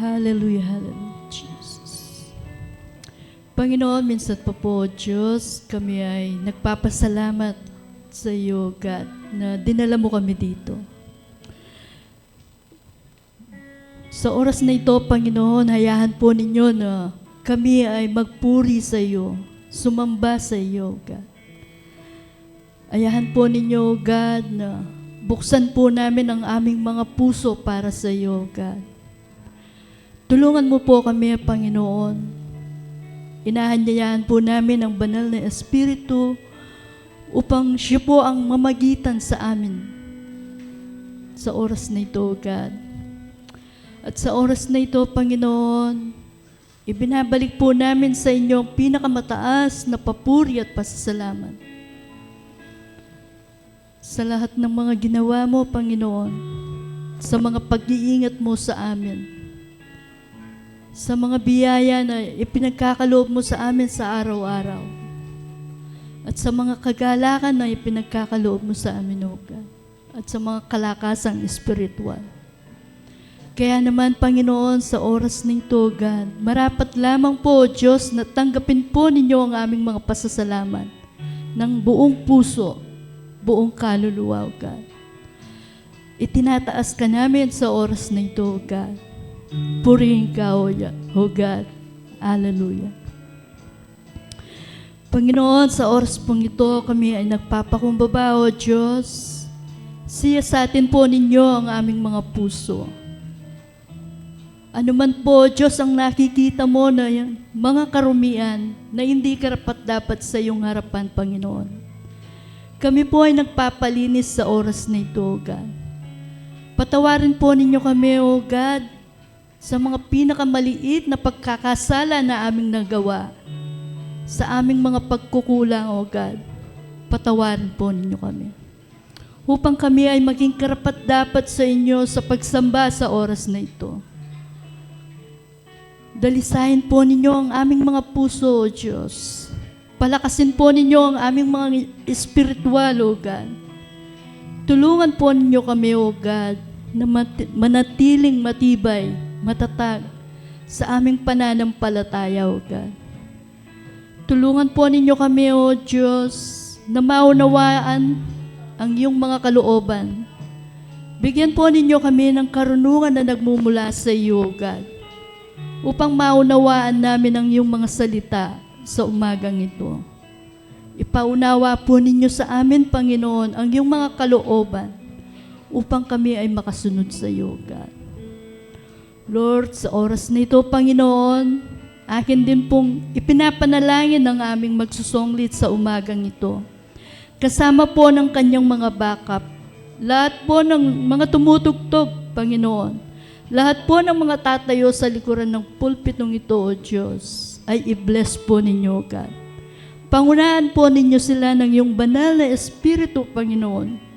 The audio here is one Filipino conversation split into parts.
Hallelujah, hallelujah, Jesus. Panginoon, minsan pa po, Diyos, kami ay nagpapasalamat sa iyo, God, na dinala mo kami dito. Sa oras na ito, Panginoon, hayahan po ninyo na kami ay magpuri sa iyo, sumamba sa iyo, God. Hayahan po ninyo, God, na buksan po namin ang aming mga puso para sa iyo, God. Tulungan mo po kami, Panginoon. Inahanyayahan po namin ang banal na Espiritu upang siya po ang mamagitan sa amin sa oras na ito, God. At sa oras na ito, Panginoon, ibinabalik po namin sa inyo ang pinakamataas na papuri at pasasalamat. Sa lahat ng mga ginawa mo, Panginoon, sa mga pag-iingat mo sa amin, sa mga biyaya na ipinagkakaloob mo sa amin sa araw-araw, at sa mga kagalakan na ipinagkakaloob mo sa amin, O God, at sa mga kalakasang espiritual. Kaya naman, Panginoon, sa oras nito, God, marapat lamang po, Diyos, na tanggapin po ninyo ang aming mga pasasalamat ng buong puso, buong kaluluwa, O God. Itinataas ka namin sa oras na ito, O God. Purihin ka, O God. Hallelujah. Panginoon, sa oras pong ito, kami ay nagpapakumbaba, O Diyos. Siyasatin po ninyo ang aming mga puso. Ano man po, Diyos, ang nakikita mo na yung mga karumian na hindi karapat-dapat sa iyong harapan, Panginoon. Kami po ay nagpapalinis sa oras na ito, O God. Patawarin po ninyo kami, O God, sa mga pinakamaliit na pagkakasala na aming nagawa, sa aming mga pagkukulang, O God. Patawarin po ninyo kami. Upang kami ay maging karapat-dapat sa inyo sa pagsamba sa oras na ito. Dalisahin po ninyo ang aming mga puso, O Diyos. Palakasin po ninyo ang aming mga espiritual, O God. Tulungan po ninyo kami, O God, na manatiling matibay, matatag sa aming pananampalataya, O God. Tulungan po ninyo kami, O Diyos, na maunawaan ang iyong mga kalooban. Bigyan po ninyo kami ng karunungan na nagmumula sa iyo, O God, upang maunawaan namin ang iyong mga salita sa umagang ito. Ipaunawa po ninyo sa amin, Panginoon, ang iyong mga kalooban upang kami ay makasunod sa iyo, God. Lord, sa oras na ito, Panginoon, akin din pong ipinapanalangin ang aming magsusonglit sa umagang ito. Kasama po ng kanyang mga backup, lahat po ng mga tumutugtog, Panginoon, lahat po ng mga tatayo sa likuran ng pulpitong ito, O Diyos, ay i-bless po ninyo, God. Pangunahan po ninyo sila ng iyong banal na Espiritu, Panginoon.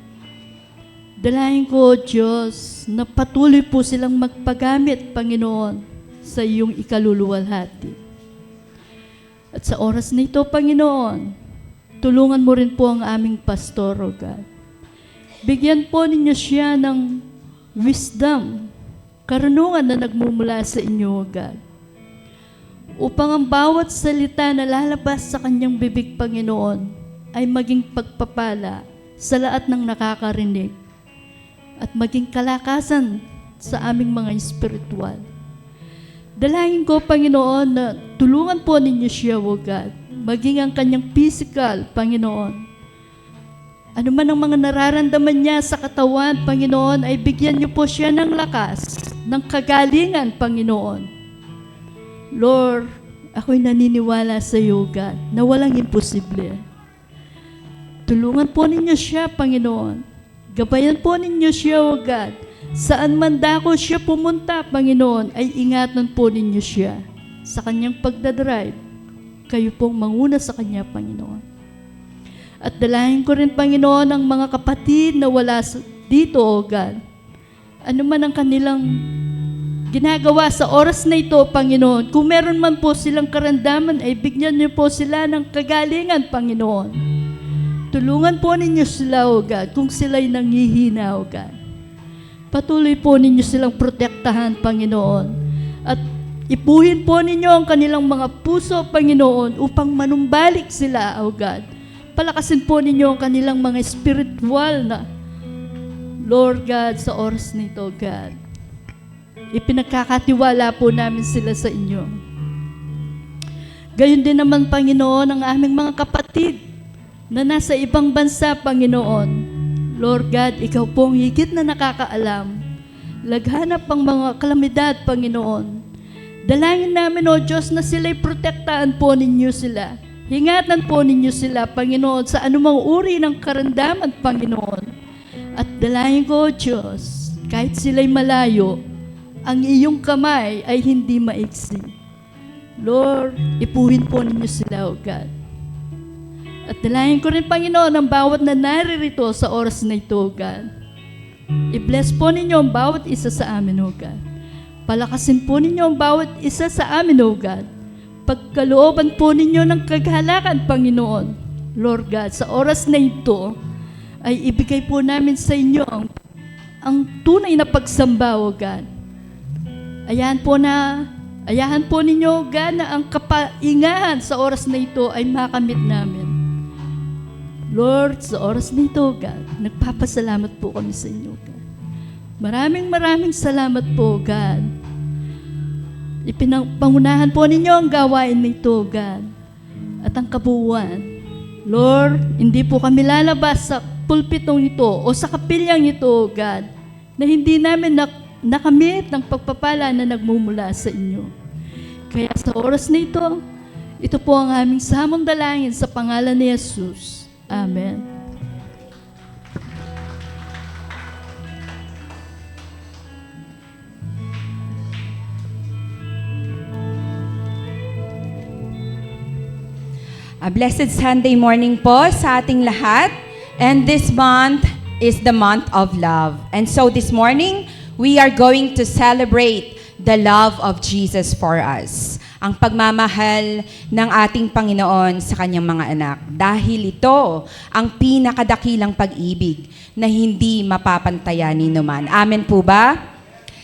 Dalahin ko, O Diyos, na patuloy po silang magpagamit, Panginoon, sa iyong ikaluluwalhati. At sa oras na ito, Panginoon, tulungan mo rin po ang aming pastor, O God. Bigyan po ninyo siya ng wisdom, karunungan na nagmumula sa inyo, O God, upang ang bawat salita na lalabas sa kanyang bibig, Panginoon, ay maging pagpapala sa lahat ng nakakarinig at maging kalakasan sa aming mga espiritual. Dalangin ko, Panginoon, na tulungan po ninyo siya, O God, maging ang kanyang physical, Panginoon. Ano man ang mga nararamdaman niya sa katawan, Panginoon, ay bigyan niyo po siya ng lakas, ng kagalingan, Panginoon. Lord, ako'y naniniwala sa iyo, God, na walang imposible. Tulungan po ninyo siya, Panginoon. Gabayan po ninyo siya, O God. Saan man dako siya pumunta, Panginoon, ay ingatan po ninyo siya. Sa kanyang pagdadrive, kayo pong manguna sa kanya, Panginoon. At dalahin ko rin, Panginoon, ang mga kapatid na wala dito, O God. Ano man ang kanilang ginagawa sa oras na ito, Panginoon. Kung meron man po silang karamdaman, ay bigyan niyo po sila ng kagalingan, Panginoon. Tulungan po ninyo sila, O God, kung sila'y nanghihina, O God. Patuloy po ninyo silang protektahan, Panginoon. At ipuhin po ninyo ang kanilang mga puso, Panginoon, upang manumbalik sila, O God. Palakasin po ninyo ang kanilang mga spiritual na, Lord God, sa oras nito, God. Ipinagkakatiwala po namin sila sa inyo. Gayon din naman, Panginoon, ang aming mga kapatid na nasa ibang bansa, Panginoon. Lord God, Ikaw po ang higit na nakakaalam. Laghanap ang mga kalamidad, Panginoon. Dalangin namin, O Diyos, na sila'y protektahan po ninyo sila. Hingatan po ninyo sila, Panginoon, sa anumang uri ng karamdaman, Panginoon. At dalangin ko, O Diyos, kahit sila'y malayo, ang iyong kamay ay hindi maiksi. Lord, ipuhin po ninyo sila, O God. At dalangin ko rin, Panginoon, ang bawat na naririto sa oras na ito, O God. I-bless po ninyo ang bawat isa sa amin, O God. Palakasin po ninyo ang bawat isa sa amin, O God. Pagkalooban po ninyo ng kagalakan, Panginoon. Lord God, sa oras na ito, ay ibigay po namin sa inyo ang tunay na pagsamba, O God. Ayahan po ninyo, O God, na ang kapaingahan sa oras na ito ay makamit namin. Lord, sa oras na ito, God, nagpapasalamat po kami sa inyo, God. Maraming salamat po, God. Pangunahan po ninyo ang gawain nito, God, at ang kabuuan. Lord, hindi po kami lalabas sa pulpitong ito o sa kapilyang ito, God, na hindi namin nakamit ng pagpapala na nagmumula sa inyo. Kaya sa oras na ito po ang aming samong dalangin sa pangalan ni Jesus. Amen. A blessed Sunday morning po sa ating lahat. And this month is the month of love. And so this morning, we are going to celebrate the love of Jesus for us. Ang pagmamahal ng ating Panginoon sa kanyang mga anak. Dahil ito ang pinakadakilang pag-ibig na hindi mapapantayanin naman. Amen po ba?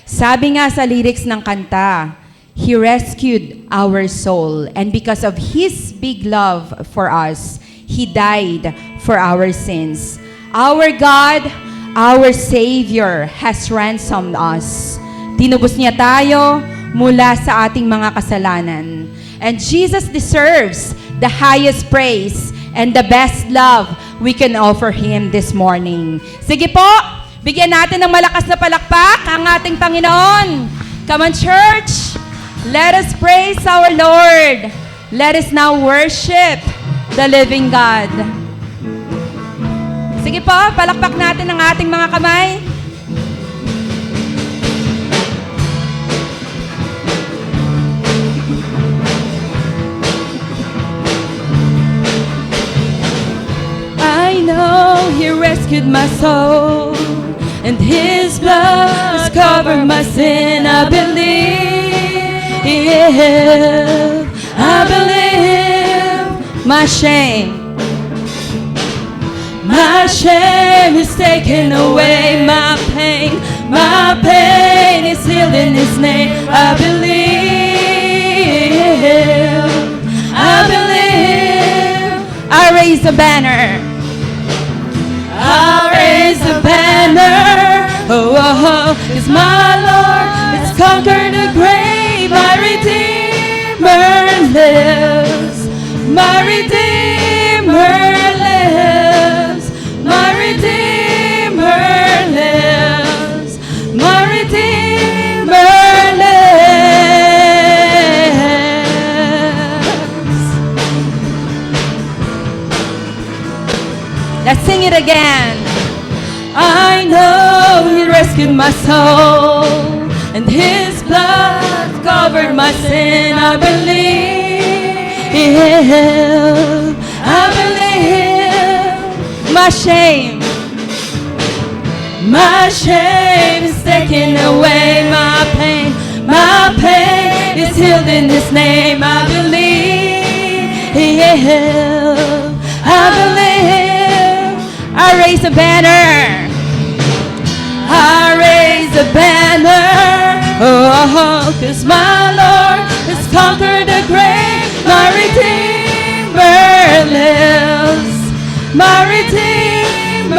Sabi nga sa lyrics ng kanta, He rescued our soul, and because of His big love for us, He died for our sins. Our God, our Savior, has ransomed us. Tinubos niya tayo mula sa ating mga kasalanan. And Jesus deserves the highest praise and the best love we can offer Him this morning. Sige po, bigyan natin ng malakas na palakpak ang ating Panginoon. Come on, church! Let us praise our Lord. Let us now worship the living God. Sige po, palakpak natin ang ating mga kamay. I know He rescued my soul, and His blood has covered my sin. I believe, I believe my shame is taken away. My pain is healed in His name. I believe, I raise a banner. I'll raise a banner. Oh, oh, oh, it's my Lord. It's conquered the grave. My Redeemer lives. My Redeemer lives. My Redeemer lives. My Redeemer lives. Let's sing it again. I know He rescued my soul, and His blood covered my sin. I believe my shame is taken away. My pain is healed in His name. I believe, I raise a banner. I raise a banner. Oh, 'cause my Lord has conquered the grave. My Redeemer lives. My Redeemer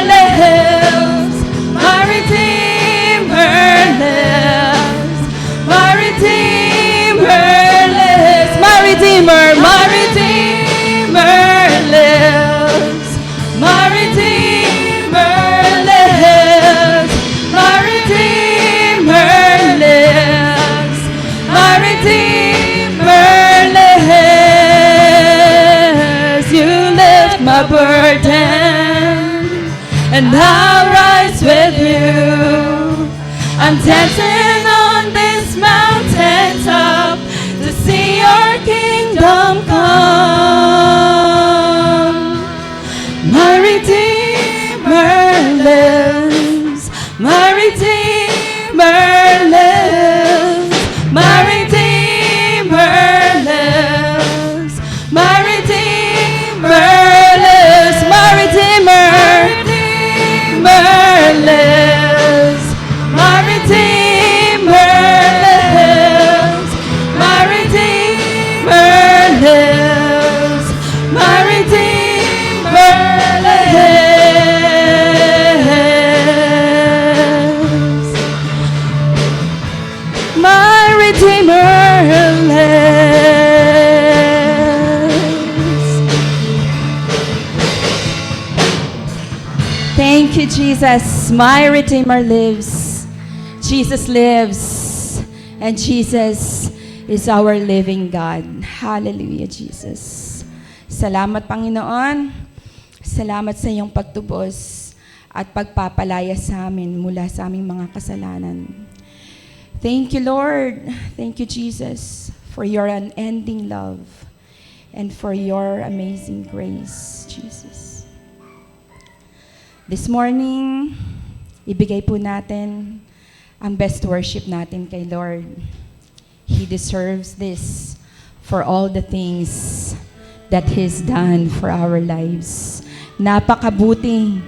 lives. My Redeemer lives. My Redeemer lives. My Redeemer, my Redeemer lives. My Redeemer lives. My Redeemer lives. My Redeemer lives. You lift my burden, and I'll rise with you. I'm dancing on this mountaintop to see your kingdom come. My Redeemer lives. My Redeemer lives. My Redeemer lives. My Redeemer lives. My Redeemer lives. My Redeemer lives. My Redeemer lives. My Redeemer lives. My Redeemer lives. Thank you, Jesus. My Redeemer lives. Jesus lives. And Jesus is our living God. Hallelujah, Jesus. Salamat, Panginoon. Salamat sa iyong pagtubos at pagpapalaya sa amin mula sa aming mga kasalanan. Thank you, Lord. Thank you, Jesus, for your unending love and for your amazing grace, Jesus. This morning, ibigay po natin ang best worship natin kay Lord. He deserves this for all the things that He's done for our lives. Napakabuti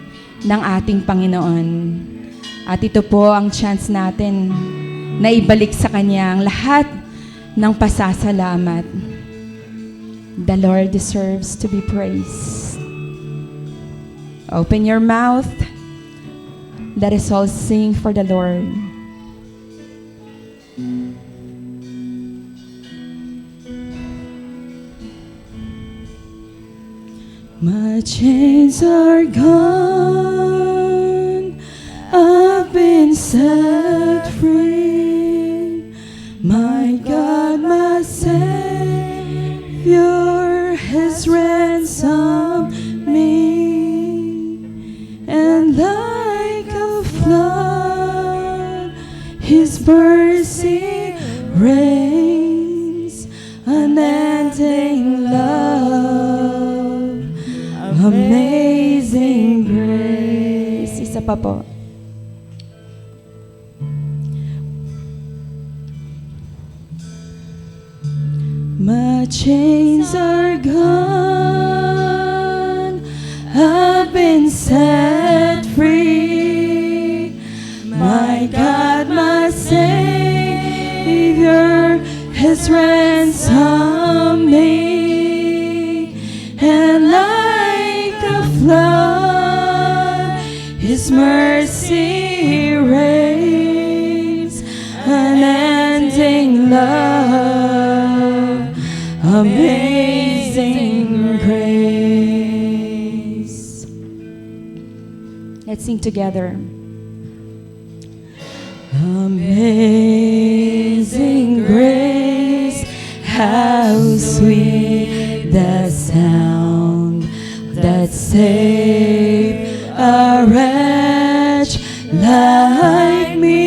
ng ating Panginoon. At ito po ang chance natin na ibalik sa Kanya ang lahat ng pasasalamat. The Lord deserves to be praised. Open your mouth. Let us all sing for the Lord. My chains are gone, I've been set free. My God, my Savior has ransomed me. And like a flood, His mercy reigns, unending love, amazing grace. Isa pa po. My chains are gone, I've been set free. My God, my Savior has ransomed me. And like a flood, His mercy reigns, unending love, amazing grace. Let's sing together. Amazing grace, how sweet the sound that saved a wretch like me.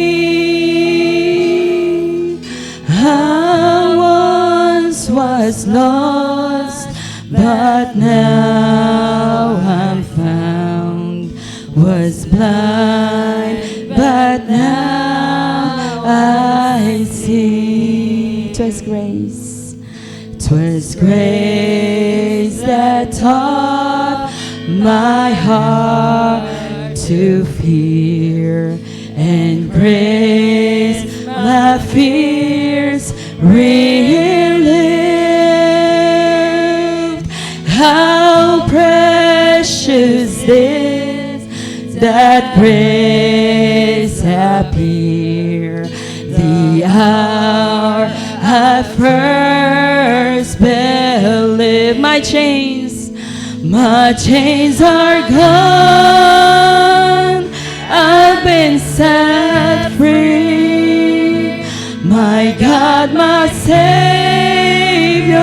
I once was lost, but now I'm found. Was blind, but now I see. 'Twas grace, 'twas grace that taught my heart to fear, and grace my fears relieved. How precious is that grace appear, the hour I first believed. My chains are gone. I've been set free. My God, my Savior,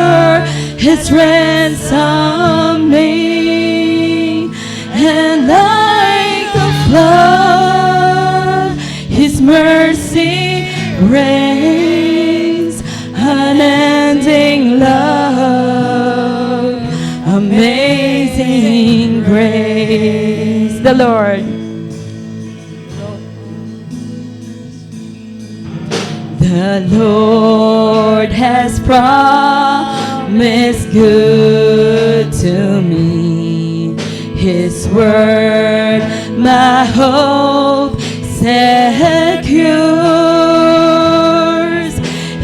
His ransom me. And like a flood, His mercy reigns. Unending love, amazing grace. The Lord. The Lord has promised good to me. His word, my hope secures.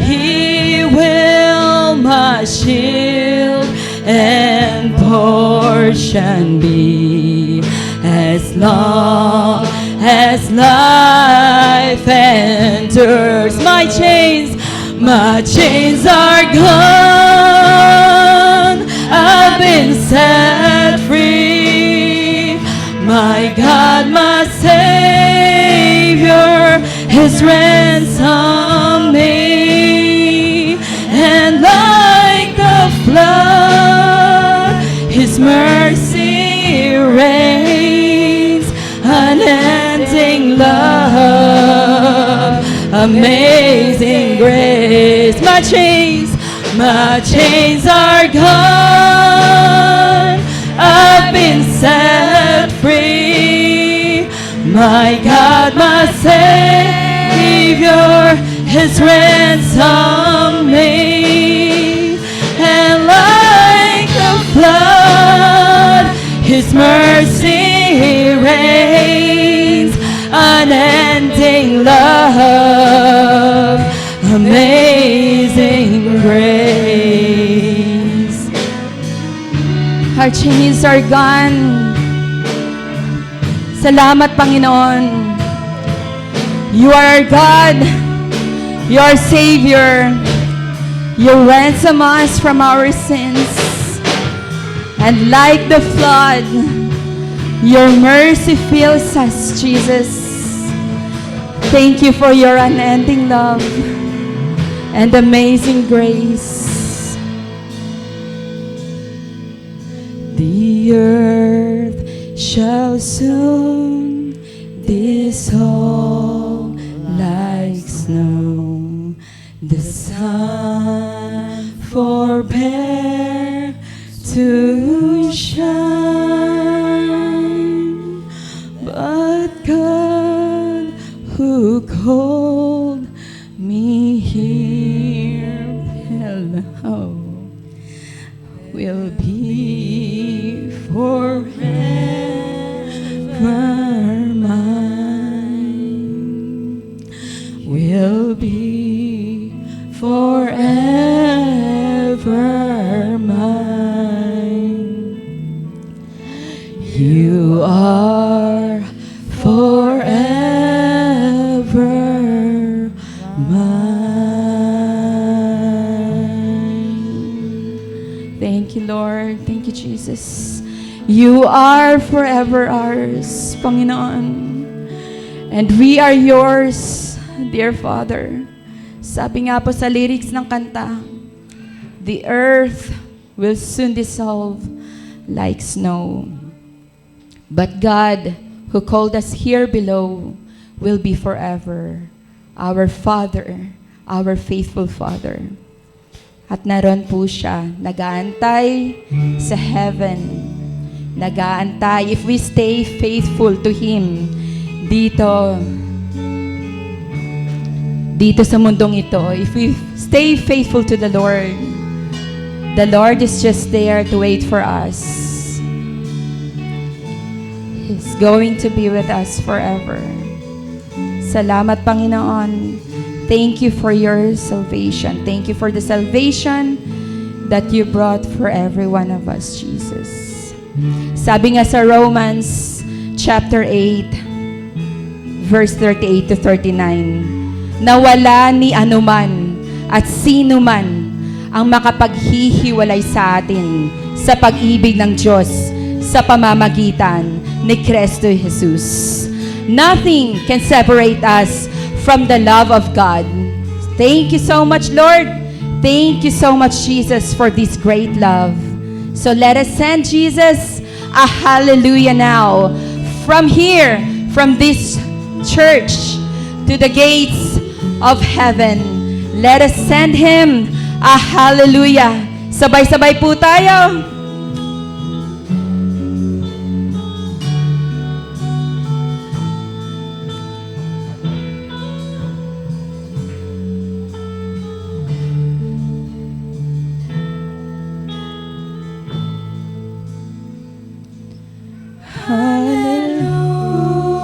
He will my shield and portion be, as long as life endures. My chains are gone. I've been set free. My God, my Savior, His ransom me. And like the flood, His mercy reigns. Unending love, amazing grace. My chains are gone. I've been set free. My God, my Savior, His ransom me. And like a flood, His mercy reigns. Unending love, amazing grace. Our chains are gone. Salamat, Panginoon. You are our God. You are Savior. You ransom us from our sins. And like the flood, your mercy fills us, Jesus. Thank you for your unending love and amazing grace. The earth shall soon dissolve like snow. The sun forbear to shine, but God who called me here will be forever mine, will be forever mine. You are forever mine. Thank you, Lord. Thank you, Jesus. You are forever ours, Panginoon. And we are yours, dear Father. Sabi nga po sa lyrics ng kanta, the earth will soon dissolve like snow. But God, who called us here below, will be forever our Father, our faithful Father. At naroon po siya, nag-aantay sa heaven. Nag-aantay, if we stay faithful to Him, dito sa mundong ito, if we stay faithful to the Lord is just there to wait for us. He's going to be with us forever. Salamat, Panginoon. Thank you for your salvation. Thank you for the salvation that you brought for every one of us, Jesus. Sabi nga sa Romans chapter 8, verse 38 to 39, na wala ni anuman at sino man ang makapaghihiwalay sa atin sa pag-ibig ng Diyos sa pamamagitan ni Kristo Jesus. Nothing can separate us from the love of God. Thank you so much, Lord. Thank you so much, Jesus, for this great love. So let us send Jesus a hallelujah now. From here, from this church to the gates of heaven, let us send Him a hallelujah. Sabay-sabay po tayo.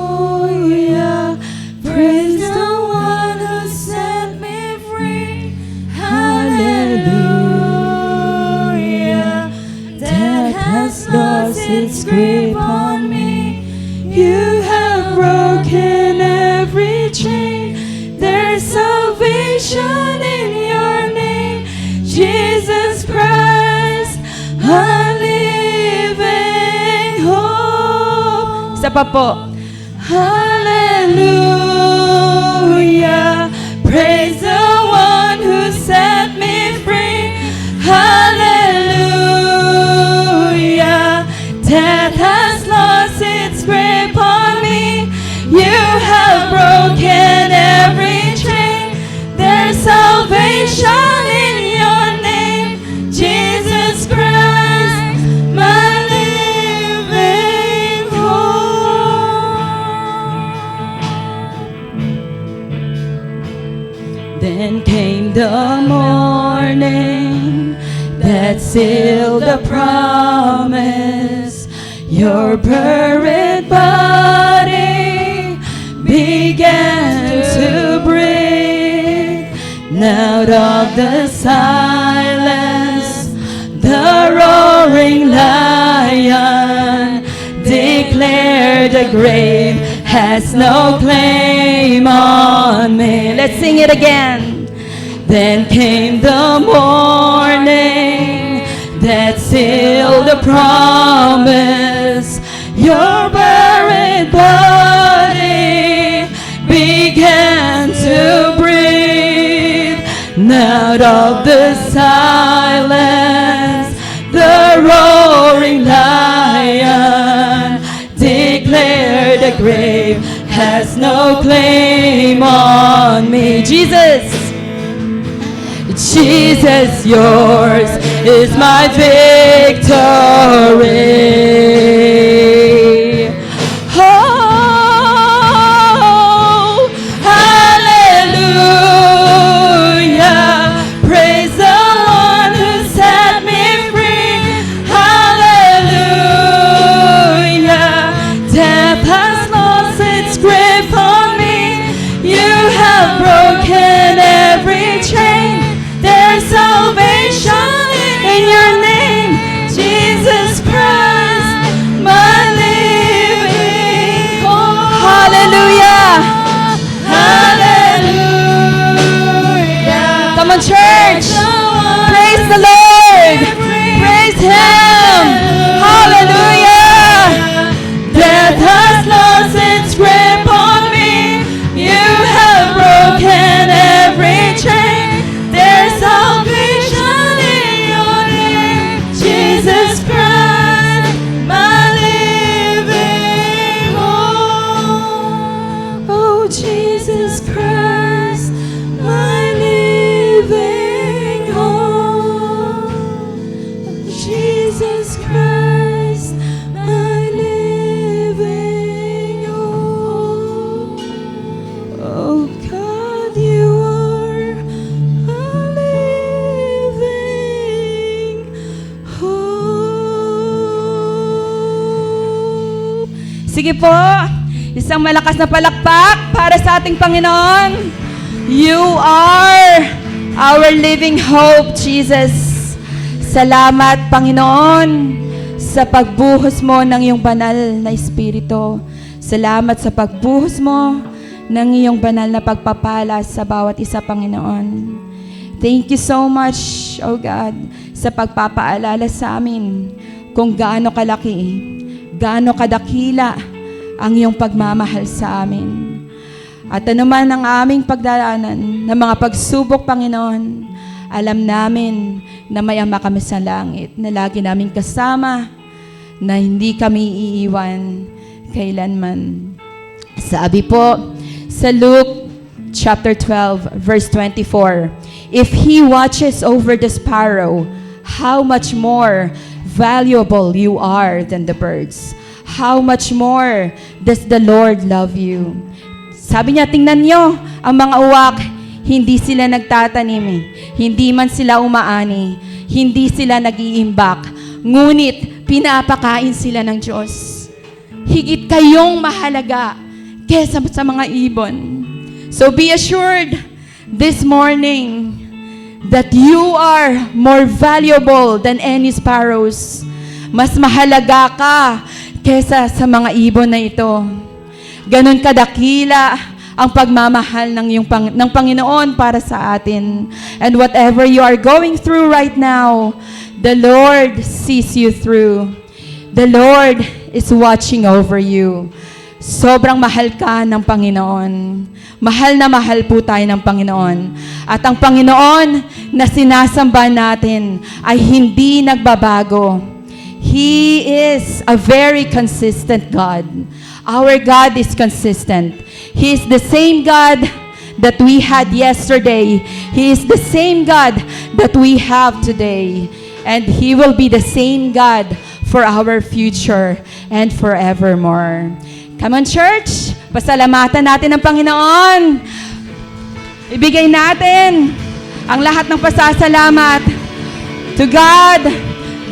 Hallelujah, praise the one who set me free. Hallelujah, death has lost its grip on me. You have broken every chain. There's salvation in your name, Jesus Christ, my living hope. Isa pa po. Hallelujah, praise the one who set me free. Hallelujah, death has lost its grip on me. You have broken every chain. There's salvation in your name, Jesus Christ, my living hope. Then came the morning that sealed the promise. Your buried body began to breathe. Out of the silence, the roaring lion declared the grave has no claim on me. Let's sing it again. Then came the morning that sealed the promise. Your buried body began to breathe. Out of the silence, the roaring lion declared the grave has no claim on me. Jesus, Jesus, yours is my victory. Oh, hallelujah, praise the one who set me free. Hallelujah, death has lost its grip on me. You have broken every chain. There's salvation in your name, Jesus Christ, my living hope. Hallelujah. Hallelujah. Come on, church. Praise the Lord. Praise Him. Hallelujah. Death has lost its grip on me. You have broken every chain. There's salvation in your name, Jesus Christ, my living hope. Oh, Jesus Christ, my living hope. Jesus Christ, my living hope. Oh God, you are a living hope. Sige po, isang malakas na palakpak para sa ating Panginoon. You are our living hope, Jesus. Salamat, Panginoon, sa pagbuhos mo ng iyong banal na Espiritu. Salamat sa pagbuhos mo ng iyong banal na pagpapala sa bawat isa, Panginoon. Thank you so much, O God, sa pagpapaalala sa amin kung gaano kalaki, gaano kadakila ang iyong pagmamahal sa amin. At anuman ang aming pagdaraanan ng mga pagsubok, Panginoon, alam namin na may Ama kami sa langit, na lagi naming kasama, na hindi kami iiwan kailanman. Sabi po sa Luke chapter 12, verse 24, if He watches over the sparrow, how much more valuable you are than the birds. How much more does the Lord love you? Sabi niya, tingnan niyo, ang mga uwak, hindi sila nagtatanim, hindi man sila umaani, hindi sila nag-iimbak, ngunit pinapakain sila ng Diyos. Higit kayong mahalaga kesa sa mga ibon. So be assured this morning that you are more valuable than any sparrows. Mas mahalaga ka kesa sa mga ibon na ito. Ganon kadakila ang pagmamahal ng Panginoon para sa atin. And whatever you are going through right now, the Lord sees you through. The Lord is watching over you. Sobrang mahal ka ng Panginoon. Mahal na mahal po tayo ng Panginoon. At ang Panginoon na sinasamba natin ay hindi nagbabago. He is a very consistent God. Our God is consistent. He is the same God that we had yesterday. He is the same God that we have today. And He will be the same God for our future and forevermore. Come on, church. Pasalamatan natin ang Panginoon. Ibigay natin ang lahat ng pasasalamat. To God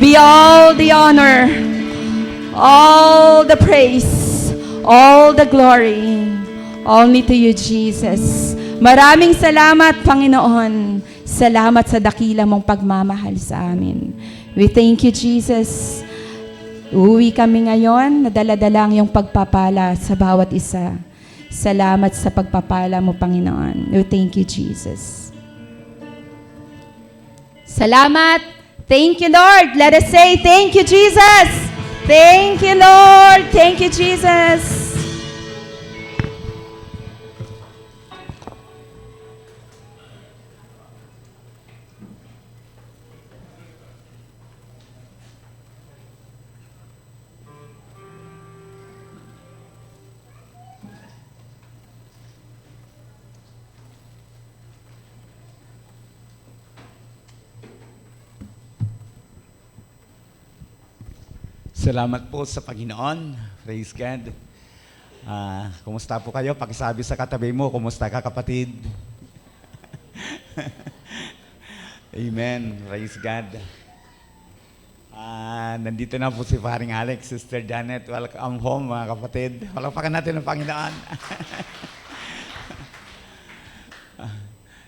be all the honor, all the praise, all the glory, only to you, Jesus. Maraming salamat, Panginoon. Salamat sa dakila mong pagmamahal sa amin. We thank you, Jesus. Uuwi kami ngayon, nadala-dala ang iyong pagpapala sa bawat isa. Salamat sa pagpapala mo, Panginoon. We thank you, Jesus. Salamat. Thank you, Lord. Let us say, thank you, Jesus. Thank you, Lord. Thank you, Jesus. Salamat po sa Panginoon. Praise God. Kumusta po kayo? Pakisabi sa katabi mo, kumusta ka, kapatid? Amen. Praise God. Nandito na po si Paring Alex, Sister Janet. Welcome home, mga kapatid. Palakpakan natin ang Panginoon.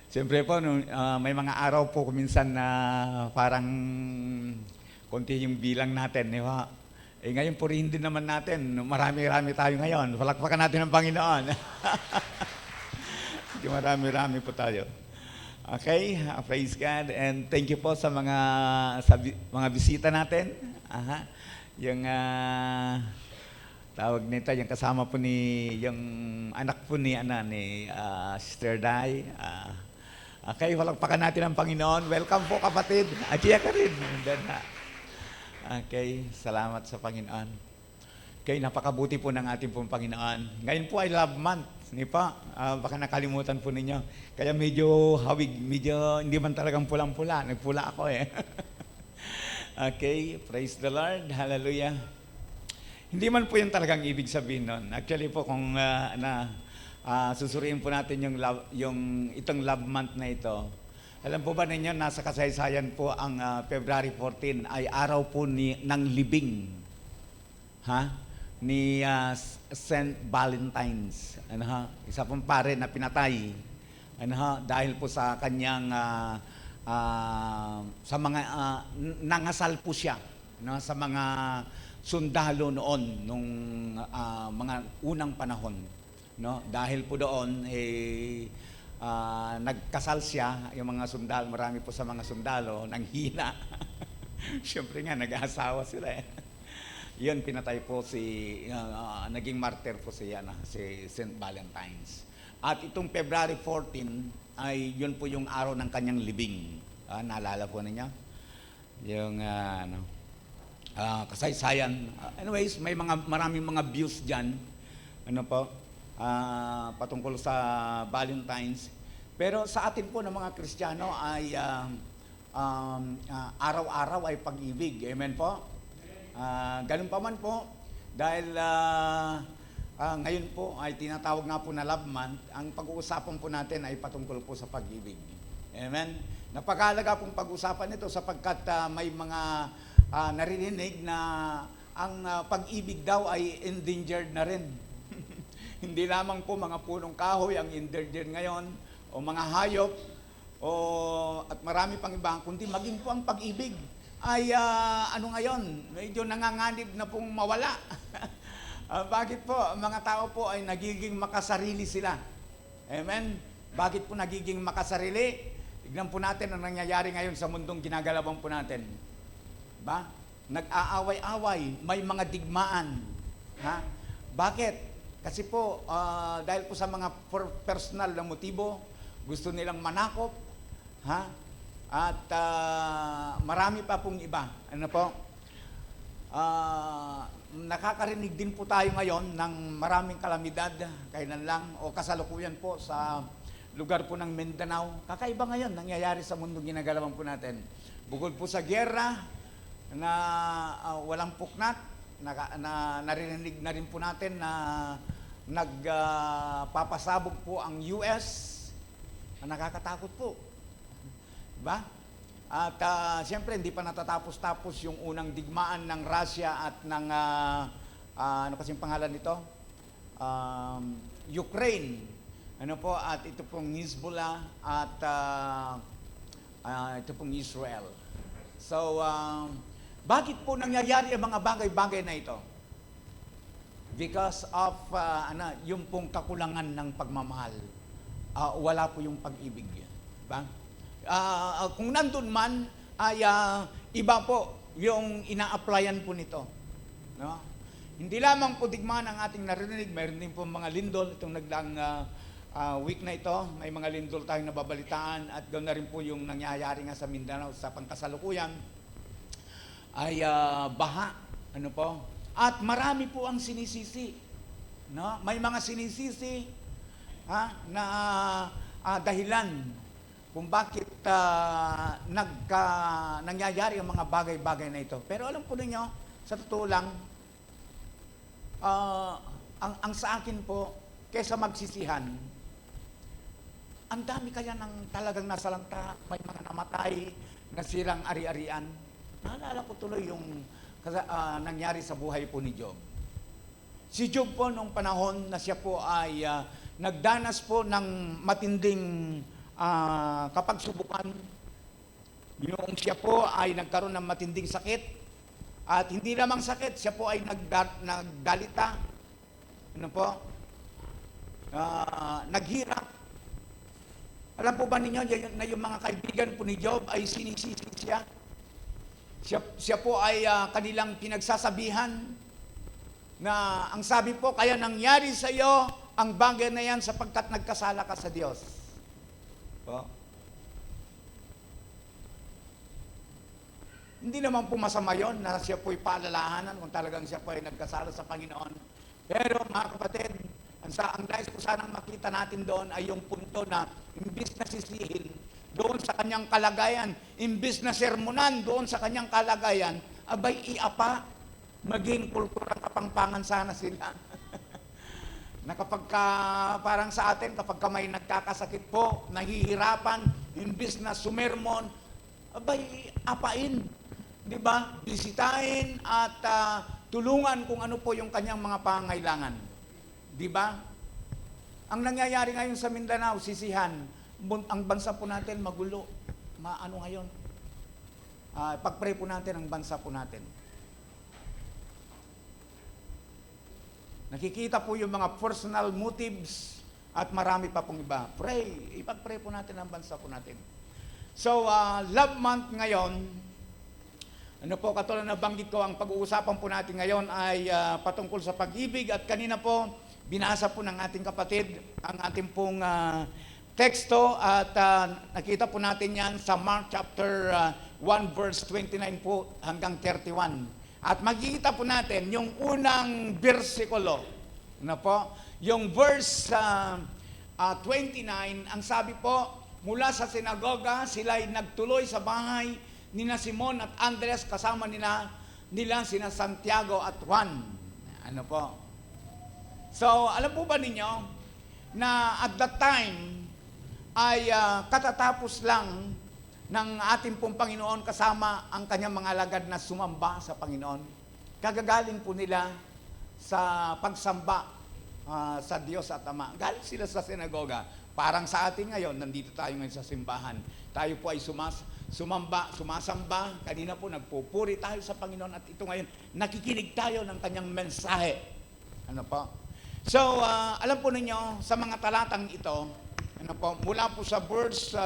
Siyempre po, may mga araw po kuminsan na parang konti yung bilang natin, di ba? Ngayon po rin din naman natin. Marami-rami tayo ngayon. Palakpakan natin ang Panginoon. Marami-rami po tayo. Okay, praise God. And thank you po sa mga bisita natin. Yung tawag nito, yung kasama po yung anak po ni Sister Dai. Okay, palakpakan natin ang Panginoon. Welcome po, kapatid. Achiya ka rin. Okay, salamat sa Panginoon. Okay, napakabuti po ng ating pong Panginoon. Ngayon po ay Love Month, hindi pa? Baka nakalimutan po ninyo. Kaya medyo hawig, medyo hindi man talagang pulang-pula. Nagpula ako eh. Okay, praise the Lord. Hallelujah. Hindi man po yun talagang ibig sabihin nun. Actually po, kung susuriin po natin itong Love Month na ito, alam po ba ninyo, nasa kasaysayan po ang February 14 ay araw po ng libing. Ni Saint Valentine's. Isa pong pare na pinatay dahil po sa kanyang sa mga nangasal po siya, no, sa mga sundalo noon nung mga unang panahon, no, dahil po doon nagkasal siya, yung mga sundalo, marami po sa mga sundalo nanghina. Siyempre nga nag-aasawa sila eh. Yun, pinatay po naging martyr po si Saint Valentine's. At itong February 14 ay yun po yung araw ng kanyang libing. Naalala po ninyo? Yung kasaysayan. Anyways, maraming mga views dyan. Patungkol sa Valentine's. Pero sa atin po ng mga Kristiyano ay araw-araw ay pag-ibig. Amen po? Ganun pa man po, dahil ngayon po ay tinatawag nga po na Love Month, ang pag-uusapan po natin ay patungkol po sa pag-ibig. Amen? Napakahalaga pong pag-usapan ito sapagkat may mga naririnig na ang pag-ibig daw ay endangered na rin. Hindi lamang po mga punong kahoy ang endangered ngayon, o mga hayop, at marami pang iba, kundi maging po ang pag-ibig ay ngayon, medyo nanganganib na pong mawala. Bakit po? Mga tao po ay nagiging makasarili sila. Amen? Bakit po nagiging makasarili? Tignan po natin ang nangyayari ngayon sa mundong ginagalawan po natin. Ba? Nag-aaway-away, may mga digmaan. Ha? Bakit? Kasi po, dahil po sa mga personal na motibo, gusto nilang manakop, ha? At marami pa pong iba. Ano po? Nakakarinig din po tayo ngayon ng maraming kalamidad, kailan lang, o kasalukuyan po sa lugar po ng Mindanao. Kakaiba ngayon, nangyayari sa mundo ginagalawan po natin. Bukod po sa gyera, na walang puknat, naririnig na rin po natin na nagpapasabog po ang US. Nakakatakot po. Diba? At siyempre, hindi pa natatapos-tapos yung unang digmaan ng Russia at ng, ano kasing pangalan nito? Ukraine. Ano po? At ito pong Hezbollah at ito pong Israel. So, bakit po nangyayari ang mga bagay-bagay na ito? Because of yung pong kakulangan ng pagmamahal. Wala po yung pag-ibig. Diba? Kung nandun man, ay iba po yung ina-applyan po nito. No? Hindi lamang po digmaan ang ating narinig, mayroon din po mga lindol. Itong nagdaang week na ito, may mga lindol tayong nababalitaan at ganoon na rin po yung nangyayari nga sa Mindanao sa pangkasalukuyan ay baha. Ano po? At marami po ang sinisisi. No? May mga sinisisi na dahilan kung bakit nangyayari ang mga bagay-bagay na ito. Pero alam po ninyo, sa totoo lang, ang sa akin po, kaysa magsisihan, ang dami kaya ng talagang nasalanta, may mga namatay, nasirang ari-arian. Naalala ko tuloy yung nangyari sa buhay po ni Job. Si Job po nung panahon na siya po ay nagdanas po ng matinding kapagsubukan, yung siya po ay nagkaroon ng matinding sakit, at hindi lamang sakit, siya po ay nagdalita, ano po, naghirap. Alam po ba ninyo na yung mga kaibigan po ni Job ay sinisisi siya? Siya po ay kanilang pinagsasabihan na ang sabi po, kaya nangyari sa iyo ang bagay na yan sapagkat nagkasala ka sa Diyos. Po. Hindi naman po masama yun na siya po'y paalalahanan kung talagang siya po'y nagkasala sa Panginoon. Pero mga kapatid, ang nais ko sanang makita natin doon ay yung punto na imbis na sisihin doon sa kanyang kalagayan, imbis na sermonan doon sa kanyang kalagayan, abay iapa, maging kulturang kapangpangan sana sila. Na kapag parang sa atin, kapag may nagkakasakit po, nahihirapan, imbis na sumermon, abay, apain. Di ba? Bisitahin at tulungan kung ano po yung kanyang mga pangailangan. Di ba? Ang nangyayari ngayon sa Mindanao, sisihan. Ang bansa po natin magulo. Maano ngayon? Pag-pray po natin ang bansa po natin. Nakikita po yung mga personal motives at marami pa pong iba. Pray. Ipag-pray po natin ang bansa po natin. So, Love Month ngayon, ano po, katulad na banggit ko, ang pag-uusapan po natin ngayon ay patungkol sa pag-ibig. At kanina po, binasa po ng ating kapatid ang ating pong teksto at nakita po natin yan sa Mark chapter 1 verse 29 po hanggang 31. At makikita po natin yung unang bersikulo. Ano po? Yung verse 29, ang sabi po, mula sa sinagoga, sila'y nagtuloy sa bahay nina Simon at Andres, kasama nila sina Santiago at Juan. Ano po? So, alam po ba ninyo na at that time ay katatapos lang ng ating pong Panginoon kasama ang kanyang mga alagad na sumamba sa Panginoon. Kagagaling po nila sa pagsamba sa Diyos at Ama. Galing sila sa sinagoga. Parang sa atin ngayon, nandito tayo ngayon sa simbahan. Tayo po ay sumasamba. Kanina po nagpupuri tayo sa Panginoon at ito ngayon, nakikinig tayo ng kanyang mensahe. Ano po? So, alam po ninyo, sa mga talatang ito, ano po, mula po sa verse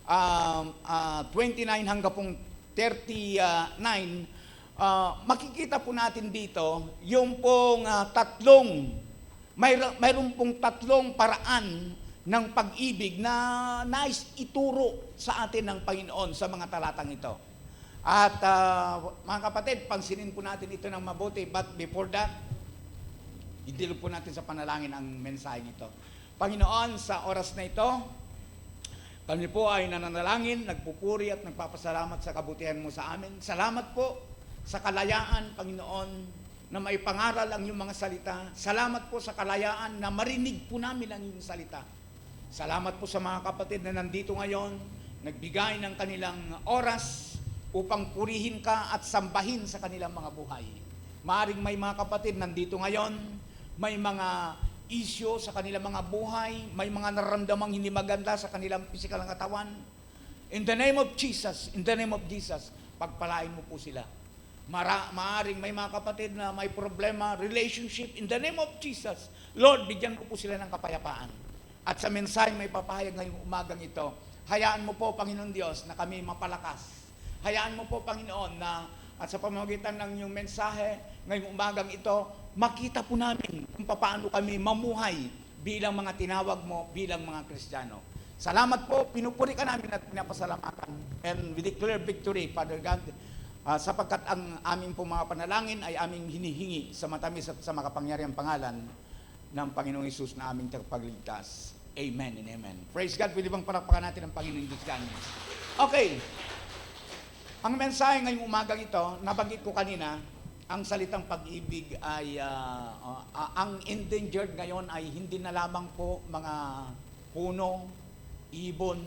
29 hanggang pong 39, makikita po natin dito yung pong mayroon pong tatlong paraan ng pag-ibig na nais ituro sa atin ng Panginoon sa mga talatang ito. At mga kapatid, pansinin po natin ito ng mabuti. But before that, idilo po natin sa panalangin ang mensahe nito. Panginoon, sa oras na ito, kami po ay nananalangin, nagpupuri at nagpapasalamat sa kabutihan mo sa amin. Salamat po sa kalayaan, Panginoon, na may pangaral ang iyong mga salita. Salamat po sa kalayaan na marinig po namin ang iyong salita. Salamat po sa mga kapatid na nandito ngayon, nagbigay ng kanilang oras upang purihin ka at sambahin sa kanilang mga buhay. Maaring may mga kapatid nandito ngayon, may mga isyo sa kanilang mga buhay, may mga nararamdamang hindi maganda sa kanilang physical na katawan. In the name of Jesus, pagpalain mo po sila. Maaring may mga kapatid na may problema, relationship, in the name of Jesus, Lord, bigyan mo po sila ng kapayapaan. At sa mensahe may papahayag ngayong umagang ito, hayaan mo po, Panginoon Diyos, na kami mapalakas. Hayaan mo po, Panginoon, na at sa pamamagitan ng iyong mensahe ngayong umagang ito, makita po namin kung paano kami mamuhay bilang mga tinawag mo, bilang mga Kristiyano. Salamat po, pinupuri ka namin at pinapasalamatan. And we declare victory, Father God, sapagkat ang aming po mga panalangin ay aming hinihingi sa matamis at sa makapangyariang pangalan ng Panginoong Hesus na aming tagapagligtas. Amen and amen. Praise God. Pwede bang palakpakan natin ang Panginoong Diyos namin? Okay. Ang mensahe ngayong umagang ito, nabanggit ko kanina, ang salitang pag-ibig ay, ang endangered ngayon ay hindi na lamang po mga puno, ibon,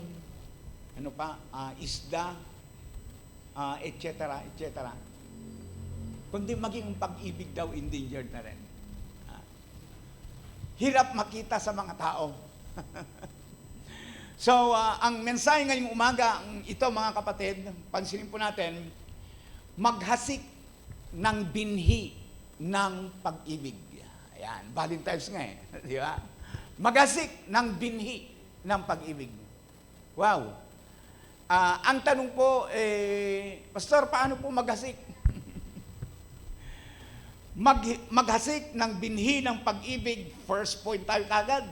isda, etc., etc. Kundi maging pag-ibig daw endangered na rin. Hirap makita sa mga tao. So, ang mensahe ngayong umaga, ito mga kapatid, pansinin po natin, maghasik ng binhi ng pag-ibig. Ayan, Valentine's nga eh. Di ba? Maghasik ng binhi ng pag-ibig. Wow. Ang tanong po, Pastor, paano po maghasik? Maghasik ng binhi ng pag-ibig, first point tayo kagad,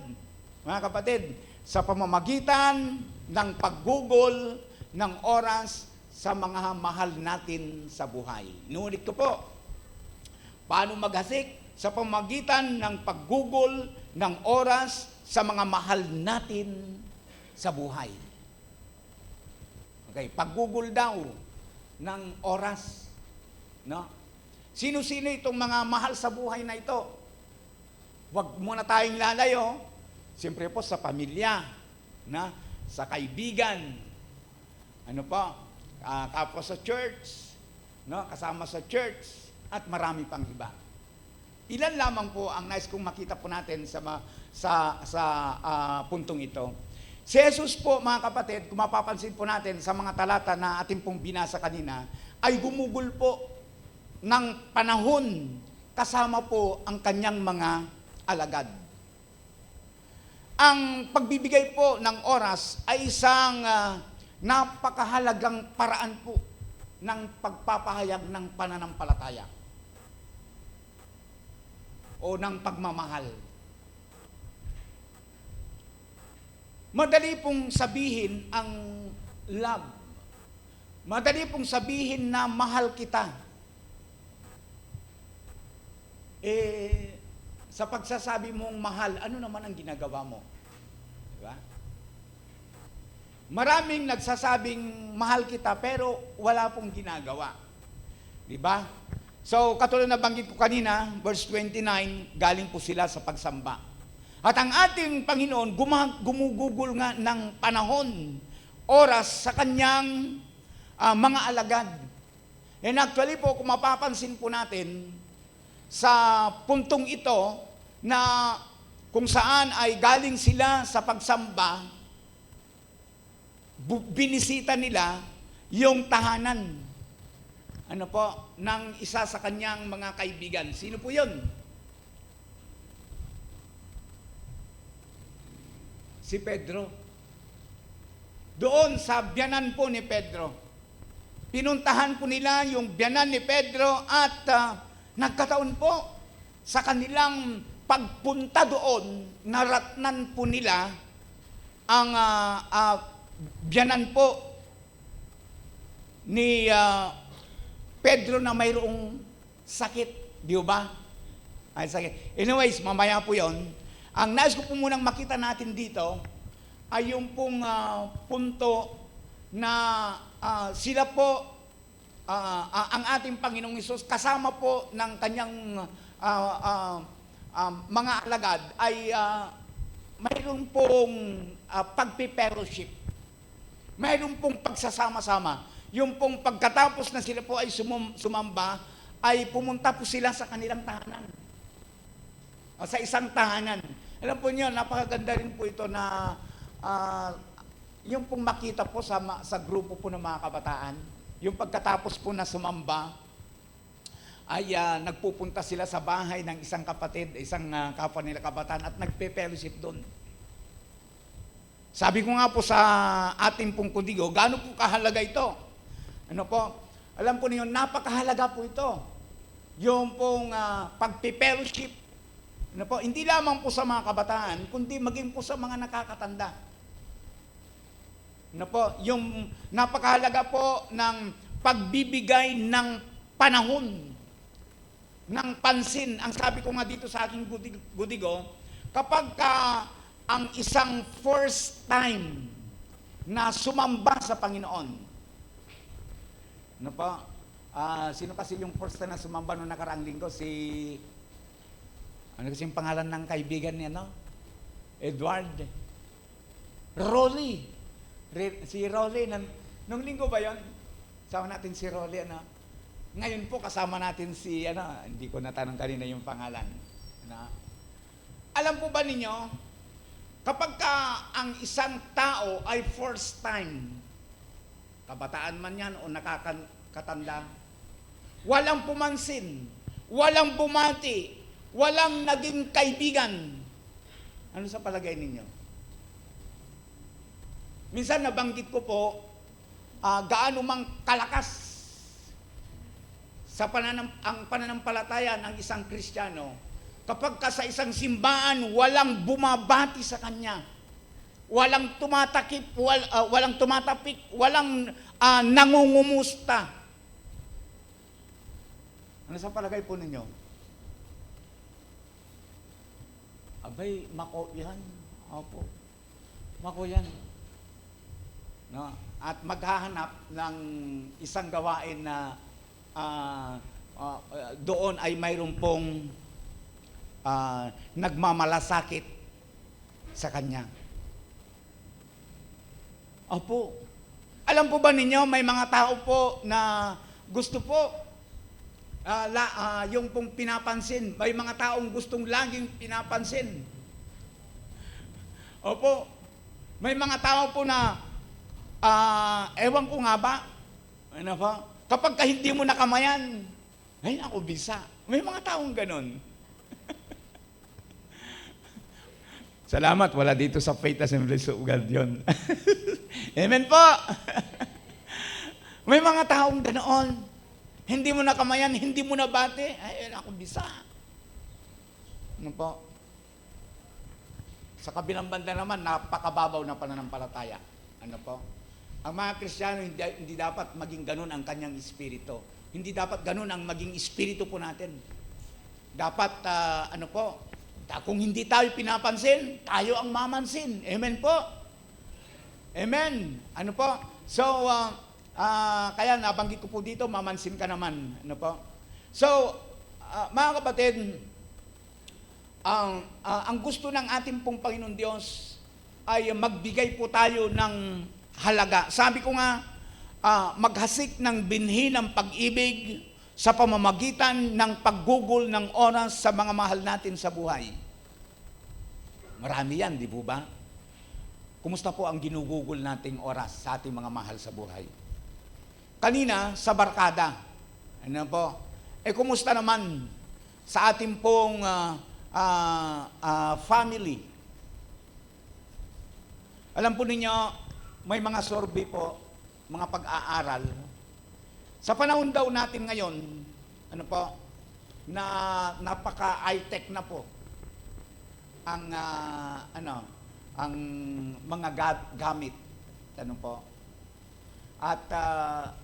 mga kapatid, sa pamamagitan ng paggugol ng oras sa mga mahal natin sa buhay. Inuulit ko po, paano maghasik? Sa pamamagitan ng paggugol ng oras sa mga mahal natin sa buhay. Okay, paggugol daw ng oras, no? Sino-sino itong mga mahal sa buhay na ito? Huwag muna tayong lalayo. Siyempre po sa pamilya, sa kaibigan, kapwa sa church, kasama sa church, at marami pang iba. Ilan lamang po ang nais kong makita po natin sa puntong ito. Si Jesus po, mga kapatid, kung mapapansin po natin sa mga talata na ating pong binasa kanina, ay gumugol po ng panahon kasama po ang kanyang mga alagad. Ang pagbibigay po ng oras ay isang napakahalagang paraan po ng pagpapahayag ng pananampalataya o ng pagmamahal. Madali pong sabihin ang love. Madali pong sabihin na mahal kita. Sa pagsasabi mong mahal, ano naman ang ginagawa mo? Diba? Maraming nagsasabing mahal kita pero wala pong ginagawa. Diba? So, katulad na banggit ko kanina, verse 29, galing po sila sa pagsamba. At ang ating Panginoon, gumugugol nga ng panahon, oras sa kanyang mga alagad. And actually po, kung mapapansin po natin, sa puntong ito na kung saan ay galing sila sa pagsamba, binisita nila yung tahanan. Ano po? Ng isa sa kanyang mga kaibigan. Sino po yun? Si Pedro. Doon sa biyanan po ni Pedro. Pinuntahan po nila yung biyanan ni Pedro at nagkataon po sa kanilang pagpunta doon, naratnan po nila ang biyanan po ni Pedro na mayroong sakit. Di ba? Ay, sakit. Anyways, mamaya po yon. Ang nais ko po munang makita natin dito ay yung pong punto na sila po, ang ating Panginoong Hesus, kasama po ng kanyang mga alagad ay mayroon pong pagpiperoship. Mayroon pong pagsasama-sama. Yung pong pagkatapos na sila po ay sumamba, ay pumunta po sila sa kanilang tahanan. Sa isang tahanan. Alam po niyo, napakaganda rin po ito na yung pong makita po sa grupo po ng mga kabataan, yung pagkatapos po na sumamba, ay nagpupunta sila sa bahay ng isang kapatid, isang kapwa nila kabataan at nagpe-fellowship doon. Sabi ko nga po sa ating pong kudigo, gaano po kahalaga ito? Ano po? Alam po niyo, napakahalaga po ito. Yung pong pagpe-fellowship. Ano po? Hindi lamang po sa mga kabataan, kundi maging po sa mga nakakatanda. Ano po? Yung napakahalaga po ng pagbibigay ng panahon, ng pansin. Ang sabi ko nga dito sa aking gudigo, kapag ang isang first time na sumamba sa Panginoon, ano po? Sino kasi yung first time na sumamba noong nakaraang linggo? Ano kasi yung pangalan ng kaibigan niya, no? Edward. Rolly. Si Rolly, nung linggo ba yon? Sama natin si Rolly, ano? Ngayon po, kasama natin si, hindi ko natanong kanina yung pangalan. Alam po ba ninyo, kapag ang isang tao ay first time, kabataan man yan o nakakatanda, walang pumansin, walang bumati, walang naging kaibigan. Ano sa palagay ninyo? Minsan nabanggit ko po, gaano mang kalakas sa ang pananampalataya ng isang Kristiyano, kapag sa isang simbahan, walang bumabati sa kanya, walang tumatakip, walang tumatapik, walang nangungumusta. Ano sa palagay po ninyo? Abay, mako yan. Opo. Mako yan. No? At maghahanap ng isang gawain na doon ay mayroon pong nagmamalasakit sa kanya. Opo. Alam po ba ninyo, may mga tao po na gusto po yung pong pinapansin. May mga taong gustong laging pinapansin. Opo. May mga tao po na, ewan ko nga ba, ano po, kapag ka hindi mo nakamayan, ay ako bisa. May mga taong ganun. Salamat, wala dito sa Faith Assembly sa Ugad yun. Amen po. May mga taong ganoon. Hindi mo nakamayan, hindi mo nabate, ay ako bisa. Ano po? Sa kabilang banda naman, napakababaw na pananampalataya. Ano po? Ang mga Kristiyano, hindi dapat maging ganun ang kanyang espiritu. Hindi dapat ganun ang maging espiritu po natin. Dapat, ano po, kung hindi tayo pinapansin, tayo ang mamansin. Amen po? Amen. Ano po? So, kaya nabanggit ko po dito, mamansin ka naman. Ano po? So, mga kapatid, ang gusto ng ating pong Panginoon Diyos ay magbigay po tayo ng halaga. Sabi ko nga, maghasik ng binhi ng pag-ibig sa pamamagitan ng paggugol ng oras sa mga mahal natin sa buhay. Marami yan, di po ba? Kumusta po ang ginugugol nating oras sa ating mga mahal sa buhay? Kanina, sa barkada, ano po? Kumusta naman sa ating pong family? Alam po ninyo, may mga survey po, mga pag-aaral. Sa panahon daw natin ngayon, ano po, na napaka-high-tech na po ang ang mga gamit. Ano po? At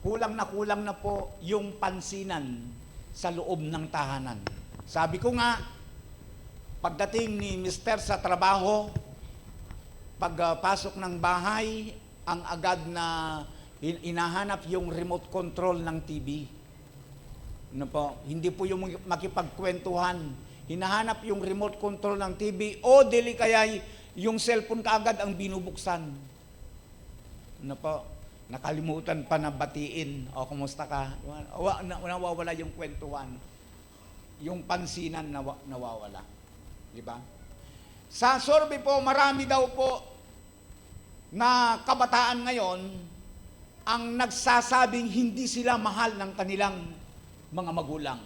kulang na po yung pansinan sa loob ng tahanan. Sabi ko nga, pagdating ni Mister sa trabaho, pagpasok ng bahay, ang agad na inahanap yung remote control ng TV. Ano po? Hindi po yung makipagkwentuhan. Hinahanap yung remote control ng TV o dili kaya yung cellphone kaagad ang binubuksan. Ano po? Nakalimutan pa na batiin. O, kumusta ka? Nawawala yung kwentuhan. Yung pansinan nawawala. Di ba? Sa survey po, marami daw po na kabataan ngayon ang nagsasabing hindi sila mahal ng kanilang mga magulang.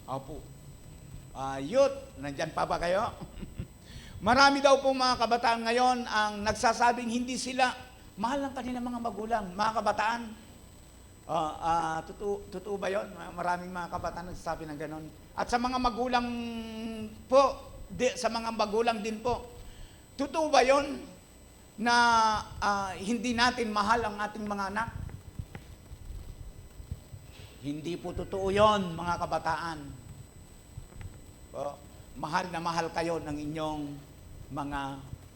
Opo. Youth, nandyan pa ba kayo? Marami daw po mga kabataan ngayon ang nagsasabing hindi sila mahal ng kanilang mga magulang. Mga kabataan, totoo ba yun? Maraming mga kabataan nagsasabi ng ganon. At sa mga magulang po, sa mga magulang din po, totoo ba yun na hindi natin mahal ang ating mga anak? Hindi po totoo yun, mga kabataan. Mahal na mahal kayo ng inyong mga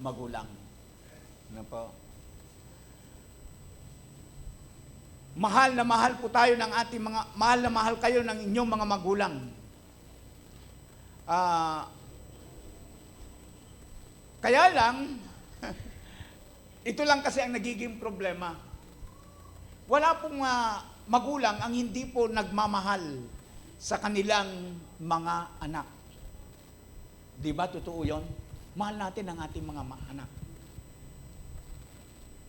magulang. Ano po? Mahal na mahal po tayo ng ating mahal na mahal kayo ng inyong mga magulang. Kaya lang, ito lang kasi ang nagiging problema. Wala pong magulang ang hindi po nagmamahal sa kanilang mga anak. Di ba totoo yun? Mahal natin ang ating mga anak.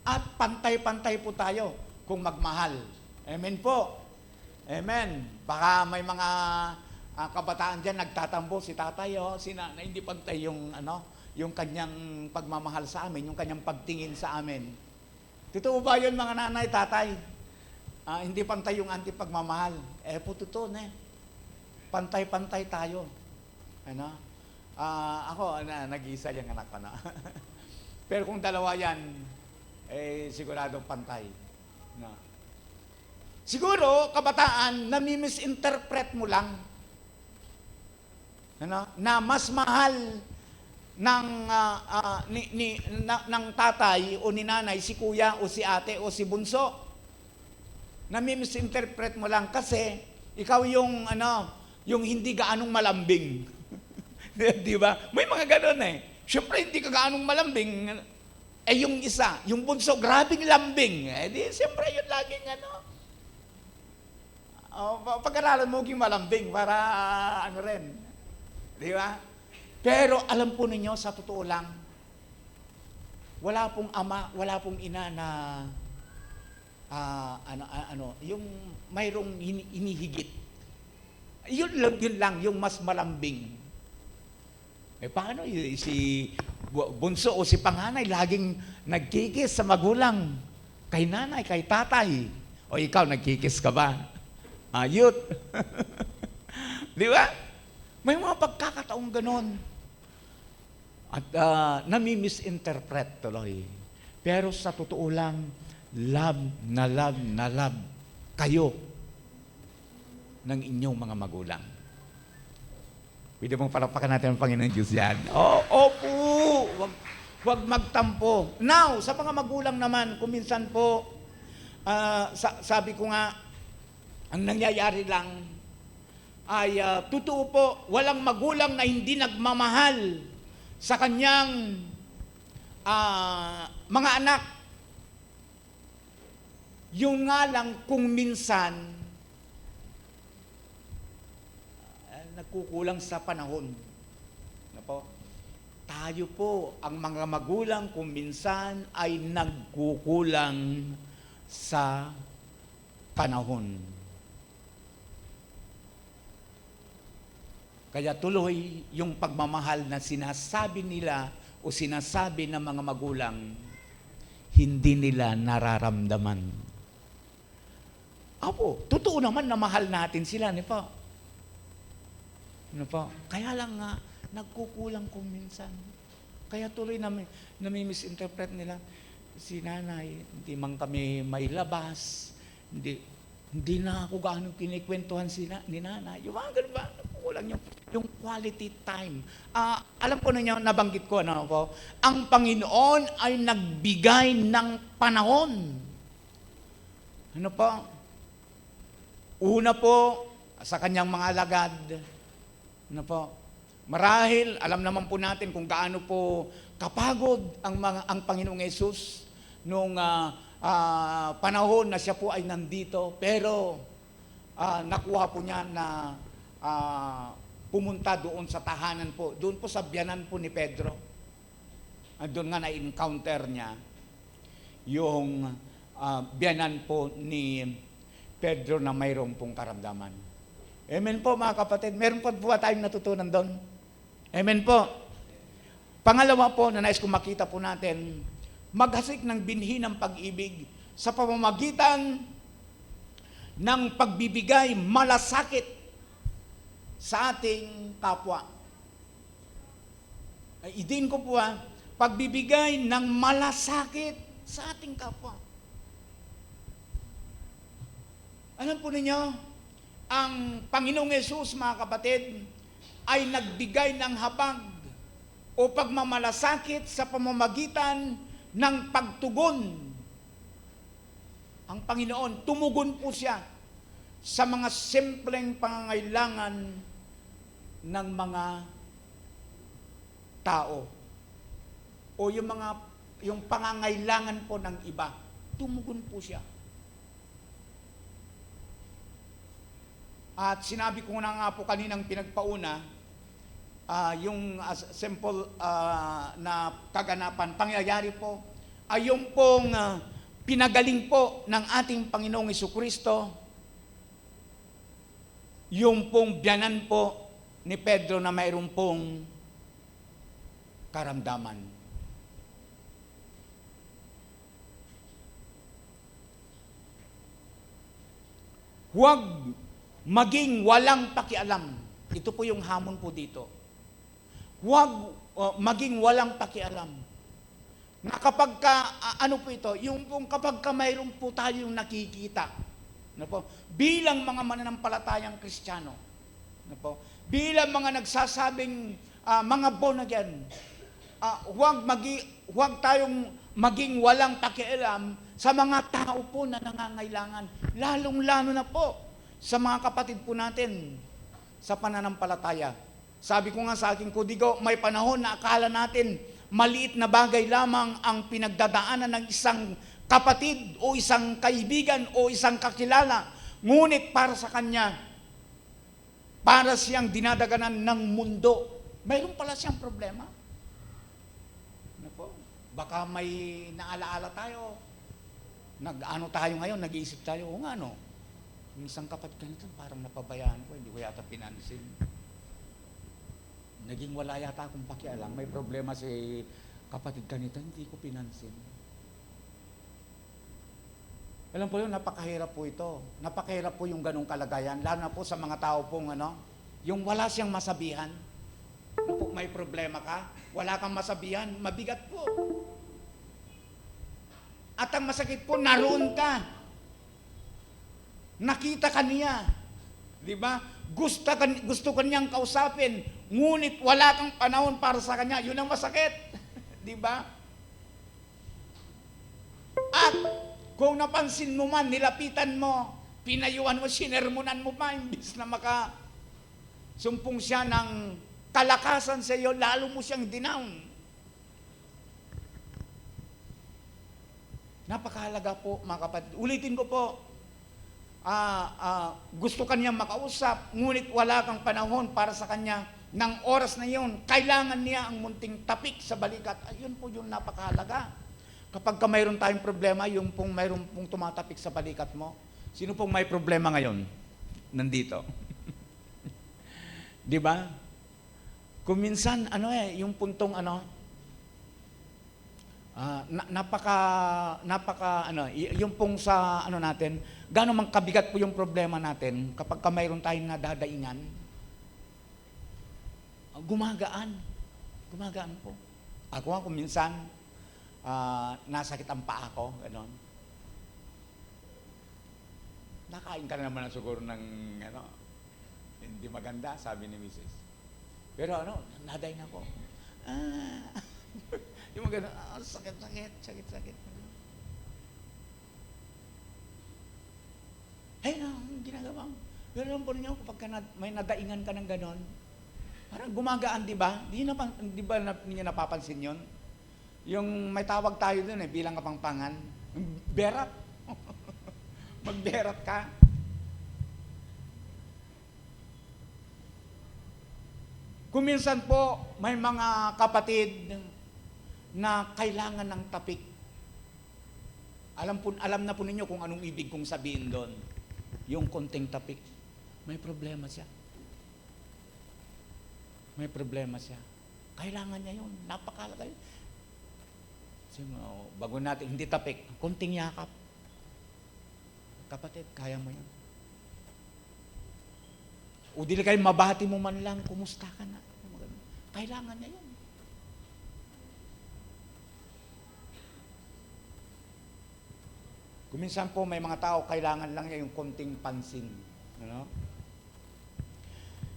At pantay-pantay po tayo kung magmahal. Amen po. Amen. Baka may mga kabataan dyan nagtatambo, si tatay, si nanay, hindi pantay yung, yung kanyang pagmamahal sa amin, yung kanyang pagtingin sa amin. Totoo ba yun mga nanay, tatay? Hindi pantay yung ating pagmamahal. Po totoo na. Pantay-pantay tayo. Ako, nag-iisa yung anak ko na. Pero kung dalawa yan, sigurado pantay. No. Siguro, kabataan, nami-misinterpret mo lang. Na mas mahal ng tatay o ni nanay, si kuya o si ate o si bunso. Nami-misinterpret mo lang kasi ikaw yung yung hindi gaanong malambing. Di ba? May mga ganun Siyempre, hindi ka gaanong malambing. Yung isa, yung bunso, grabing lambing. Di, siyempre, yun laging pag-aralan mo yung malambing para rin. Di ba? Pero alam po ninyo, sa totoo lang, wala pong ama, wala pong ina na yung mayroong inihigit. Yun lang, yung mas malambing. Paano si bunso o si panganay laging nagkikis sa magulang, kay nanay, kay tatay. O ikaw, nagkikis ka ba? Ayut. Di ba? May mga pagkakataong ganon. At nami-misinterpret tuloy. Pero sa totoo lang, love na love kayo ng inyong mga magulang. Pwede mong palapakan natin ang Panginoon Diyos yan. Opo! Huwag magtampo. Now, sa mga magulang naman, kung minsan po, sabi ko nga, ang nangyayari lang ay totoo po, walang magulang na hindi nagmamahal sa kanyang mga anak. Yung nga lang kung minsan nagkukulang sa panahon. Ano po? Tayo po, ang mga magulang kung minsan ay nagkukulang sa panahon. Kaya tuloy yung pagmamahal na sinasabi nila o sinasabi ng mga magulang, hindi nila nararamdaman. Apo, totoo naman na mahal natin sila, di ba? Ano pa? Kaya lang nga, nagkukulang kung minsan. Kaya tuloy nami-misinterpret nila, si nanay, hindi man kami may labas, hindi na ako gaano kinikwentuhan ni nanay. Yung mga ganun ba? Kulang yung quality time. Alam ko na niyo, nabanggit ko, ano po, ang Panginoon ay nagbigay ng panahon. Ano po? Una po, sa kanyang mga alagad, ano po, marahil, alam naman po natin kung gaano po kapagod ang Panginoong Yesus nung panahon na siya po ay nandito, pero nakuha po niya na pumunta doon sa tahanan po, doon po sa biyanan po ni Pedro. Doon nga na-encounter niya yung biyanan po ni Pedro na mayroong pong karamdaman. Amen po mga kapatid. Meron po tayong natutunan doon. Amen po. Pangalawa po na nais kong makita po natin, maghasik ng binhi ng pag-ibig sa pamamagitan ng pagbibigay malasakit sa ating kapwa. Idin ko po pagbibigay ng malasakit sa ating kapwa. Alam po ninyo, ang Panginoong Yesus, mga kapatid, ay nagbigay ng habag o pagmamalasakit sa pamamagitan ng pagtugon. Ang Panginoon, tumugon po siya sa mga simpleng pangangailangan ng mga tao o yung pangangailangan po ng iba. Tumugon po siya. At sinabi ko na nga po kaninang pinagpauna, yung simple na kaganapan, pangyayari po, ay yung pong pinagaling po ng ating Panginoong Jesucristo, yung pong biyanan po ni Pedro na mayroon pong karamdaman. Huwag maging walang pakialam. Ito po yung hamon po dito. Huwag maging walang pakialam. Na kapag ano po ito, yung kapag mayroon po tayong nakikita, ano po, bilang mga mananampalatayang Kristiyano, ano po, bilang mga nagsasabing mga born again, huwag tayong maging walang pakialam sa mga tao po na nangangailangan, lalong-lalo na po sa mga kapatid po natin sa pananampalataya. Sabi ko nga sa aking kodigo, may panahon na akala natin maliit na bagay lamang ang pinagdadaanan ng isang kapatid o isang kaibigan o isang kakilala. Ngunit para sa kanya, para siyang dinadaganan ng mundo, mayroon pala siyang problema. Ano po? Baka may naalaala tayo. Nag-ano tayo ngayon, nag-iisip tayo, o nga no, yung isang kapatid ganito, parang napabayaan ko, hindi ko yata pinansin. Naging wala yata akong pakialam, may problema si kapatid ganito, hindi ko pinansin. Alam po yun, napakahirap po ito. Napakahirap po yung ganong kalagayan, lalo na po sa mga tao pong yung wala siyang masabihan. Po, may problema ka, wala kang masabihan, mabigat po. At ang masakit po, naroon ka. Nakita ka niya. Di ba? Gusto ka niyang kausapin, ngunit wala kang panahon para sa kanya. Yun ang masakit. Di ba? At kung napansin mo man, nilapitan mo, pinayuhan mo, sinermonan mo pa, imbis na sumpong siya ng kalakasan sa iyo, lalo mo siyang dinown. Napakahalaga po, mga kapatid. Ulitin ko po, gusto kanyang makausap, ngunit wala kang panahon para sa kanya ng oras na yun. Kailangan niya ang munting tapik sa balikat. Ayun po yung napakahalaga. Kapag ka mayroon tayong problema, yung pong mayroon pong tumatapik sa balikat mo, sino pong may problema ngayon? Nandito. Di ba? Kung minsan, yung puntong yung pong sa natin, gaano mang kabigat po yung problema natin, kapag ka mayroon tayong nadadaingan, gumagaan. Gumagaan po. Ako nga kung minsan, nasakit ang paa ko, gano'n. Nakain ka na naman na siguro ng, hindi maganda, sabi ni Mrs. Pero nadaing ako. Yung mga gano'n, sakit. Ginagawa mo. Pero alam po ninyo, kapag may nadaingan ka ng gano'n, parang gumagaan, di ba? Di ba ninyo napapansin yun? Yung may tawag tayo dun bilang kapangpangan, berat. Magberat ka. Kung minsan po, may mga kapatid na kailangan ng tapik. Alam na po ninyo kung anong ibig kong sabihin doon. Yung konting tapik. May problema siya. May problema siya. Kailangan niya yun. Napakalaga yun. Bago natin, hindi tapik, konting yakap. Kapatid, kaya mo yun. O dili kayo mabati mo man lang, kumusta ka na. Kailangan niya yun. Kuminsan po may mga tao, kailangan lang niya yung konting pansin.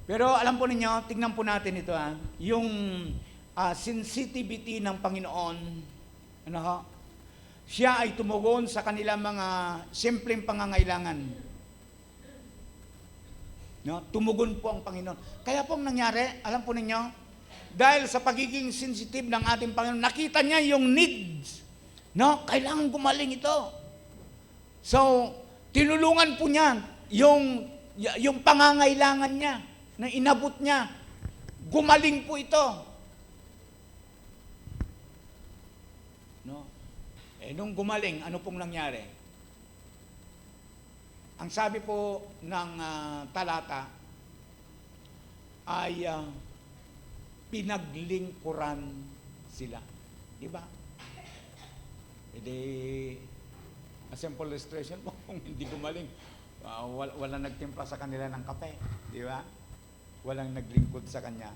Pero alam po ninyo, tingnan po natin ito, yung sensitivity ng Panginoon, siya ay tumugon sa kanilang mga simpleng pangangailangan. Tumugon po ang Panginoon. Kaya po ang nangyari, alam po ninyo, dahil sa pagiging sensitive ng ating Panginoon, nakita niya yung needs. Kailangan gumaling ito. So, tinulungan po niya yung pangangailangan niya na inabot niya. Gumaling po ito. Nung gumaling, ano pong nangyari? Ang sabi po ng talata ay pinaglingkuran sila. Diba? A simple illustration po, kung hindi gumaling, walang nagtimpla sa kanila ng kape. Diba? Walang naglingkod sa kanya.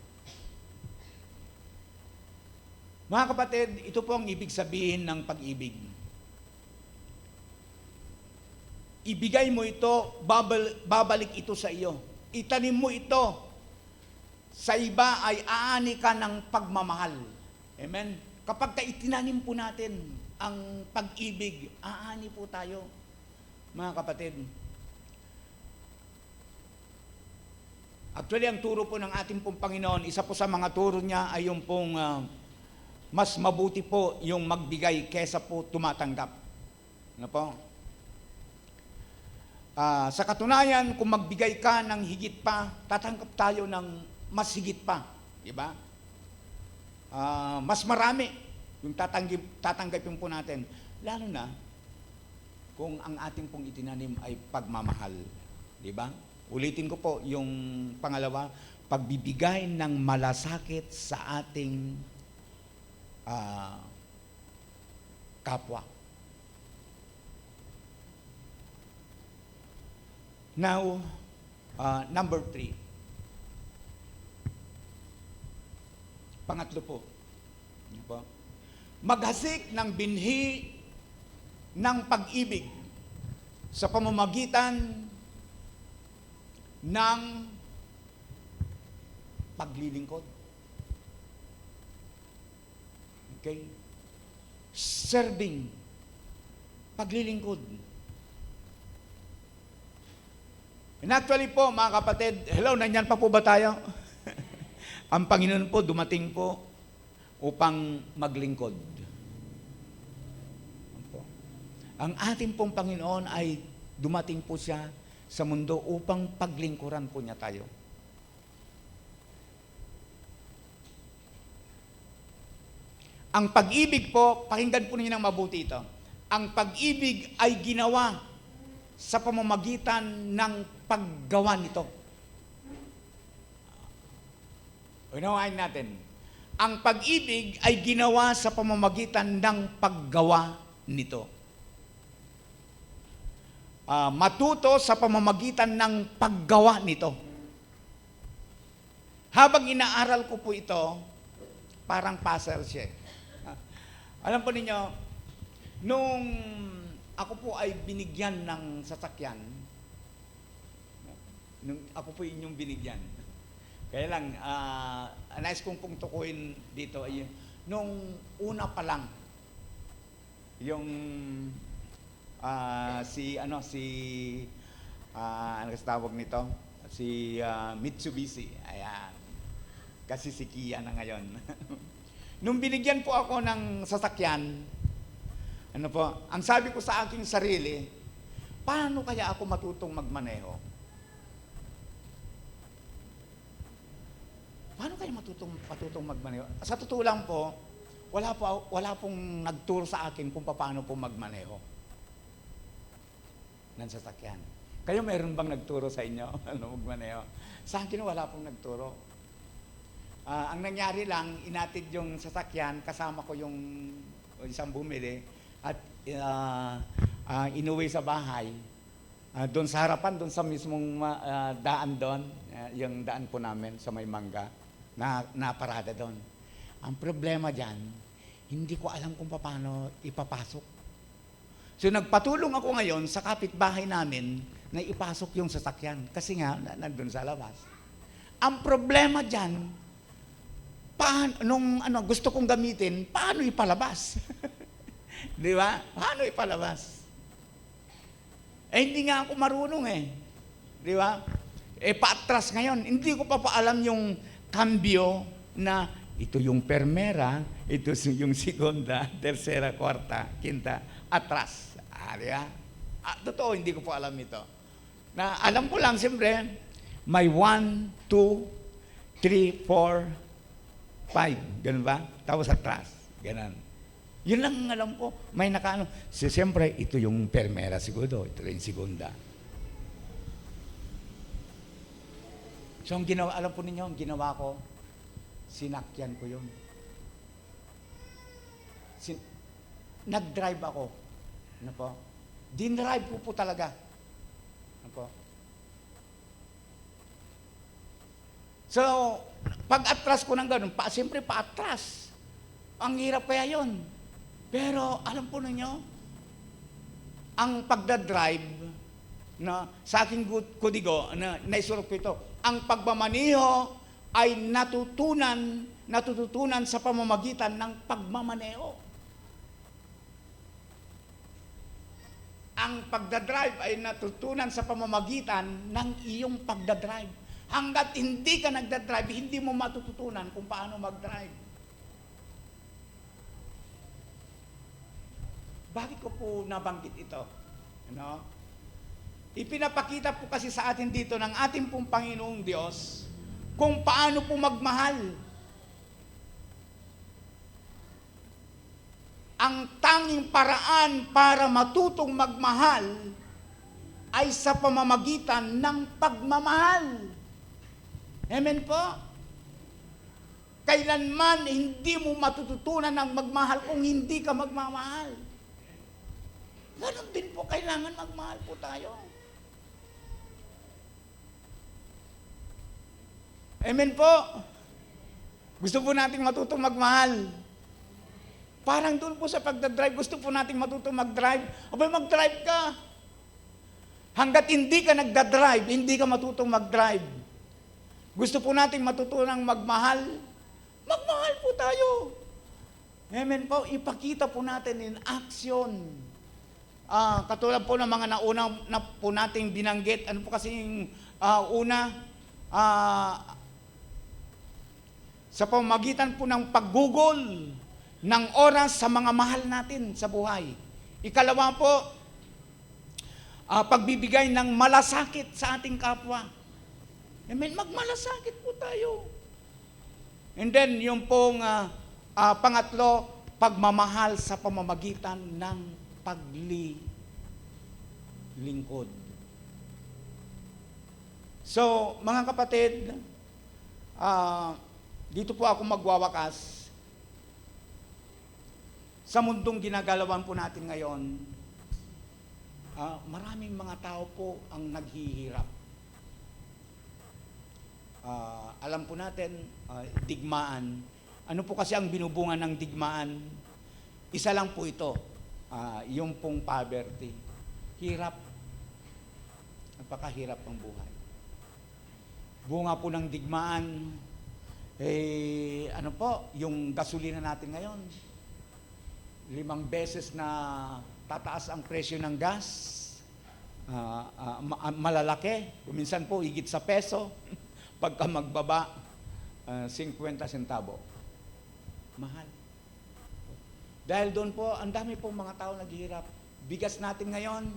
Mga kapatid, ito po ang ibig sabihin ng pag-ibig. Ibigay mo ito, babalik ito sa iyo. Itanim mo ito. Sa iba ay aani ka ng pagmamahal. Amen? Kapag itinanim po natin ang pag-ibig, aani po tayo. Mga kapatid. Actually, ang turo po ng ating pong Panginoon, isa po sa mga turo niya ay yung pong mas mabuti po yung magbigay kesa po tumatanggap. Ano po? Sa katunayan, kung magbigay ka ng higit pa, tatanggap tayo ng mas higit pa. Diba? Mas marami Yung tatanggapin po natin, lalo na kung ang ating pong itinanim ay pagmamahal. Di ba? Ulitin ko po yung pangalawa, pagbibigay ng malasakit sa ating kapwa. Now, number 3. Pangatlo po. Ano po? Maghasik ng binhi ng pag-ibig sa pamamagitan ng paglilingkod. Okay? Serving. Paglilingkod. And actually po, mga kapatid, hello, nandyan pa po ba tayo? Ang Panginoon po, dumating po upang maglingkod. Ang ating pong Panginoon ay dumating po siya sa mundo upang paglingkuran po niya tayo. Ang pag-ibig po, pakinggan po ninyo ng mabuti ito. Ang pag-ibig ay ginawa sa pamamagitan ng paggawa nito. Unawain natin. Ang pag-ibig ay ginawa sa pamamagitan ng paggawa nito. Matuto sa pamamagitan ng paggawa nito. Habang inaaral ko po ito, parang puzzle siya. Alam po ninyo, nung ako po ay binigyan ng sasakyan, nung ako po inyong binigyan, kaya lang, nais kong pong tukuin dito ay nung una pa lang, yung ano kasi tawag nito? Si Mitsubishi. Ayan. Kasi si Kia na ngayon. Nung binigyan po ako ng sasakyan, ano po, ang sabi ko sa aking sarili, paano kaya ako matutong magmaneho? Paano kaya matutong magmaneho? Sa totoo lang po, wala pong nagturo sa akin kung paano po magmaneho ng sasakyan. Kayo meron bang nagturo sa inyo ano magmaneho? Sa akin wala pong nagturo. Ang nangyari lang, inatid yung sasakyan, kasama ko yung isang bumili at inuwi sa bahay. Doon sa harapan, doon sa mismong daan doon, yung daan po namin sa May Mangga, na parada doon. Ang problema dyan, hindi ko alam kung paano ipapasok. So nagpatulong ako ngayon sa kapitbahay namin na ipasok yung sasakyan kasi nga nandun sa labas. Ang problema dyan, nung gusto kong gamitin, paano ipalabas? Di ba? Paano ipalabas? Hindi nga ako marunong Di ba? Paatras ngayon, hindi ko pa paalam yung cambio na ito yung permera, ito yung segunda, tercera, kwarta, quinta, atras. Di ba? Totoo, hindi ko po alam ito. Na alam ko lang, siyempre, may 1, 2, 3, 4, 5. Ganun ba? Tapos atras. Ganun. Yun lang ang alam ko. May nakaano. Siyempre, ito yung permera siguro. Ito yung segunda. So, ang ginawa, alam po ninyo, ang ginawa ko, sinakyan ko yun. Nag-drive ako. Ano po? Dinrive ko po talaga. Ano po? So, pag-atras ko ng ganun, siyempre pa-atras. Ang hirap kaya yun. Pero, alam po ninyo, ang pagdadrive, na sa aking kodigo, na naisulat ko ito, ang pagmamaneho ay natututunan sa pamamagitan ng pagmamaneho. Ang pagdadrive ay natutunan sa pamamagitan ng iyong pagdadrive. Hanggat hindi ka nagdadrive, hindi mo matututunan kung paano mag-drive. Bakit ko po nabanggit ito? Ipinapakita po kasi sa atin dito ng ating pong Panginoong Diyos kung paano po magmahal. ang tanging paraan para matutong magmahal ay sa pamamagitan ng pagmamahal. Amen po? Kailanman hindi mo matututunan ng magmahal kung hindi ka magmamahal. Ganon din po, kailangan magmahal po tayo. Amen po? Gusto po nating matutong magmahal. Parang doon po sa pagdadrive, gusto po nating matutong mag-drive. Abay, mag-drive ka. Hanggat hindi ka nagdadrive, hindi ka matutong mag-drive. Gusto po nating matutunang magmahal. Magmahal po tayo. Amen po? Ipakita po natin in action. Katulad po ng mga nauna na po nating binanggit. Ano po kasing una? Sa pamamagitan po ng paggugol ng oras sa mga mahal natin sa buhay. Ikalawa po, pagbibigay ng malasakit sa ating kapwa. Amen, magmalasakit po tayo. And then, yung pong pangatlo, pagmamahal sa pamamagitan ng paglilingkod. So, mga kapatid, dito po ako magwawakas. Sa mundong ginagalawan po natin ngayon, maraming mga tao po ang naghihirap. Alam po natin, digmaan. Ano po kasi ang binubungan ng digmaan? Isa lang po ito, yung pong poverty. Hirap. Napakahirap ang buhay. Bunga po ng digmaan, ano po, yung gasolina natin ngayon. 5 beses na tataas ang presyo ng gas. Malalaki. Minsan po, higit sa peso. Pagka magbaba, 50 centavo. Mahal. Dahil doon po, ang dami pong mga tao naghihirap. Bigas natin ngayon,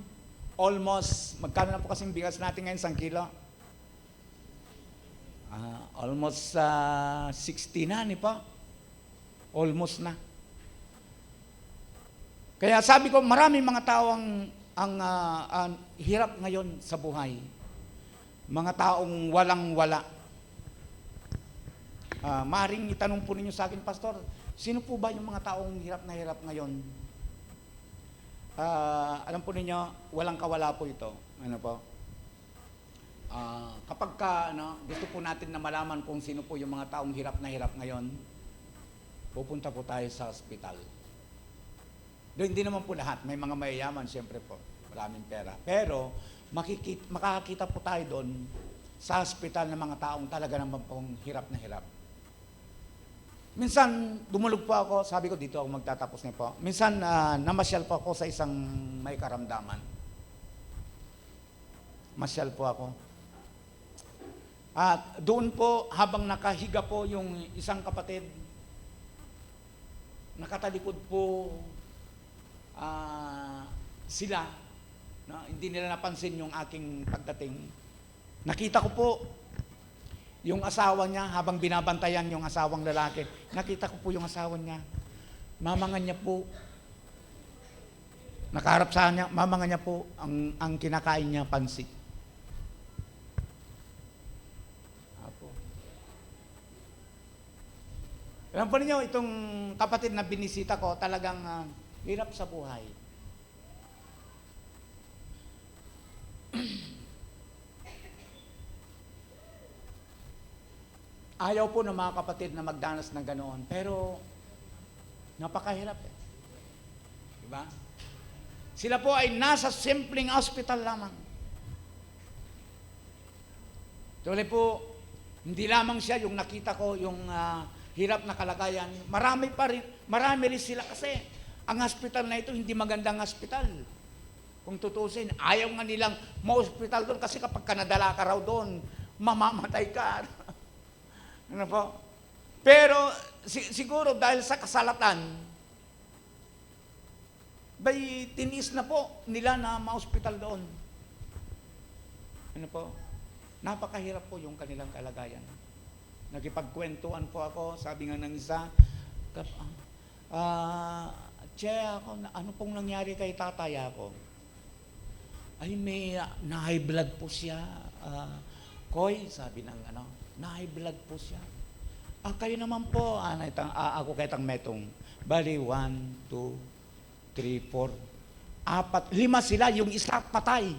almost, magkano na po kasing bigas natin ngayon, 1 kilo? Almost 60 na, ni pa? Almost na. Kaya sabi ko, maraming mga tao ang hirap ngayon sa buhay. Mga taong walang-wala. Maaring itanong po ninyo sa akin, Pastor, sino po ba yung mga taong hirap na hirap ngayon? Alam po ninyo, walang kawala po ito. Ano po? Kapag gusto po natin na malaman kung sino po yung mga taong hirap na hirap ngayon, pupunta po tayo sa ospital. Doon hindi naman po lahat. May mga mayayaman, siyempre po. Maraming pera. Pero, makakakita po tayo doon sa ospital ng mga taong talaga naman pong hirap na hirap. Minsan, dumulog po ako, sabi ko dito ako magtatapos niya po. Minsan, namasyal po ako sa isang may karamdaman. Masyal po ako. At doon po, habang nakahiga po yung isang kapatid, nakatalikod po sila, no? Hindi nila napansin yung aking pagdating. Nakita ko po yung asawa niya habang binabantayan yung asawang lalaki. Nakita ko po yung asawa niya. Mamangan niya po. Nakaharap sa kanya, mamangan niya po ang kinakain niya, pansit. Apo. Alam po ninyo, itong kapatid na binisita ko, talagang hirap sa buhay. Ayaw po ng mga kapatid na magdanas ng ganoon, pero napakahirap eh. Diba? Sila po ay nasa simpleng hospital lamang. Tuloy po, hindi lamang siya yung nakita ko, yung hirap na kalagayan. Marami rin sila kasi ang hospital na ito, hindi magandang hospital. Kung tutusin, ayaw nga nilang ma-hospital doon kasi kapag nadala ka raw doon, mamamatay ka. Ano po? Pero siguro dahil sa kasalatan, bay tinis na po nila na ma-hospital doon. Ano po? Napakahirap po yung kanilang kalagayan. Nagipagkwentuhan po ako, sabi nga ng isa, Che, ako, ano pong nangyari kay tatay ako? Ay, may na-high blood po siya. Koy, sabi ng na-high blood po siya. Kayo naman po, ako kitang metong. Bali, 1, 2, 3, 4, 4, 5 sila, yung isa patay.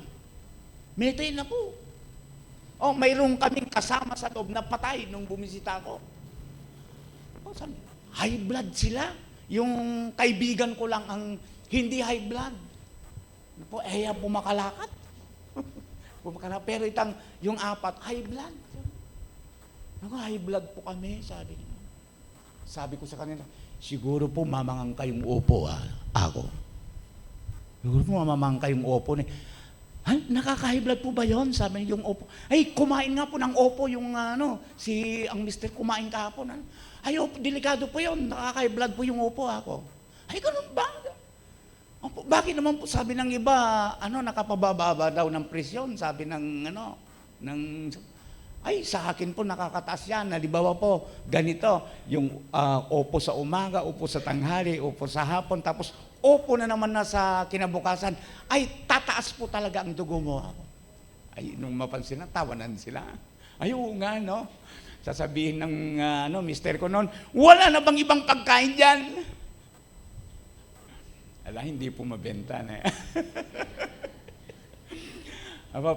Metay na po. Mayroong kaming kasama sa loob na patay nung bumisita ko. Sabi, high blood sila. Yung kaibigan ko lang ang hindi high blood. Pumakalakat. Pero yung 4, high blood. High blood po kami, sabi niya. Sabi ko sa kanila, siguro po mamangang kayong opo, ako. Siguro po mamangang kayong opo. Nakaka-high blood po ba yon? Sabi niya, yung opo. Ay, kumain nga po ng opo yung ang mister kumain kahapon. Ay, opo, delikado po yon. Nakaka-high blood po yung opo ako. Ay, ganun ba? Opo, bakit naman po sabi ng iba, nakapababa daw ng presyon, sabi ay, sa akin po nakakataas yan. Halimbawa po, ganito, yung opo sa umaga, opo sa tanghali, opo sa hapon, tapos opo na naman na sa kinabukasan, ay tataas po talaga ang dugo mo. Ay, nung mapansin na, tawanan sila. Ay, oo nga, no? Sasabihin ng mister ko noon, wala na bang ibang pagkain dyan? Hindi po mabenta na.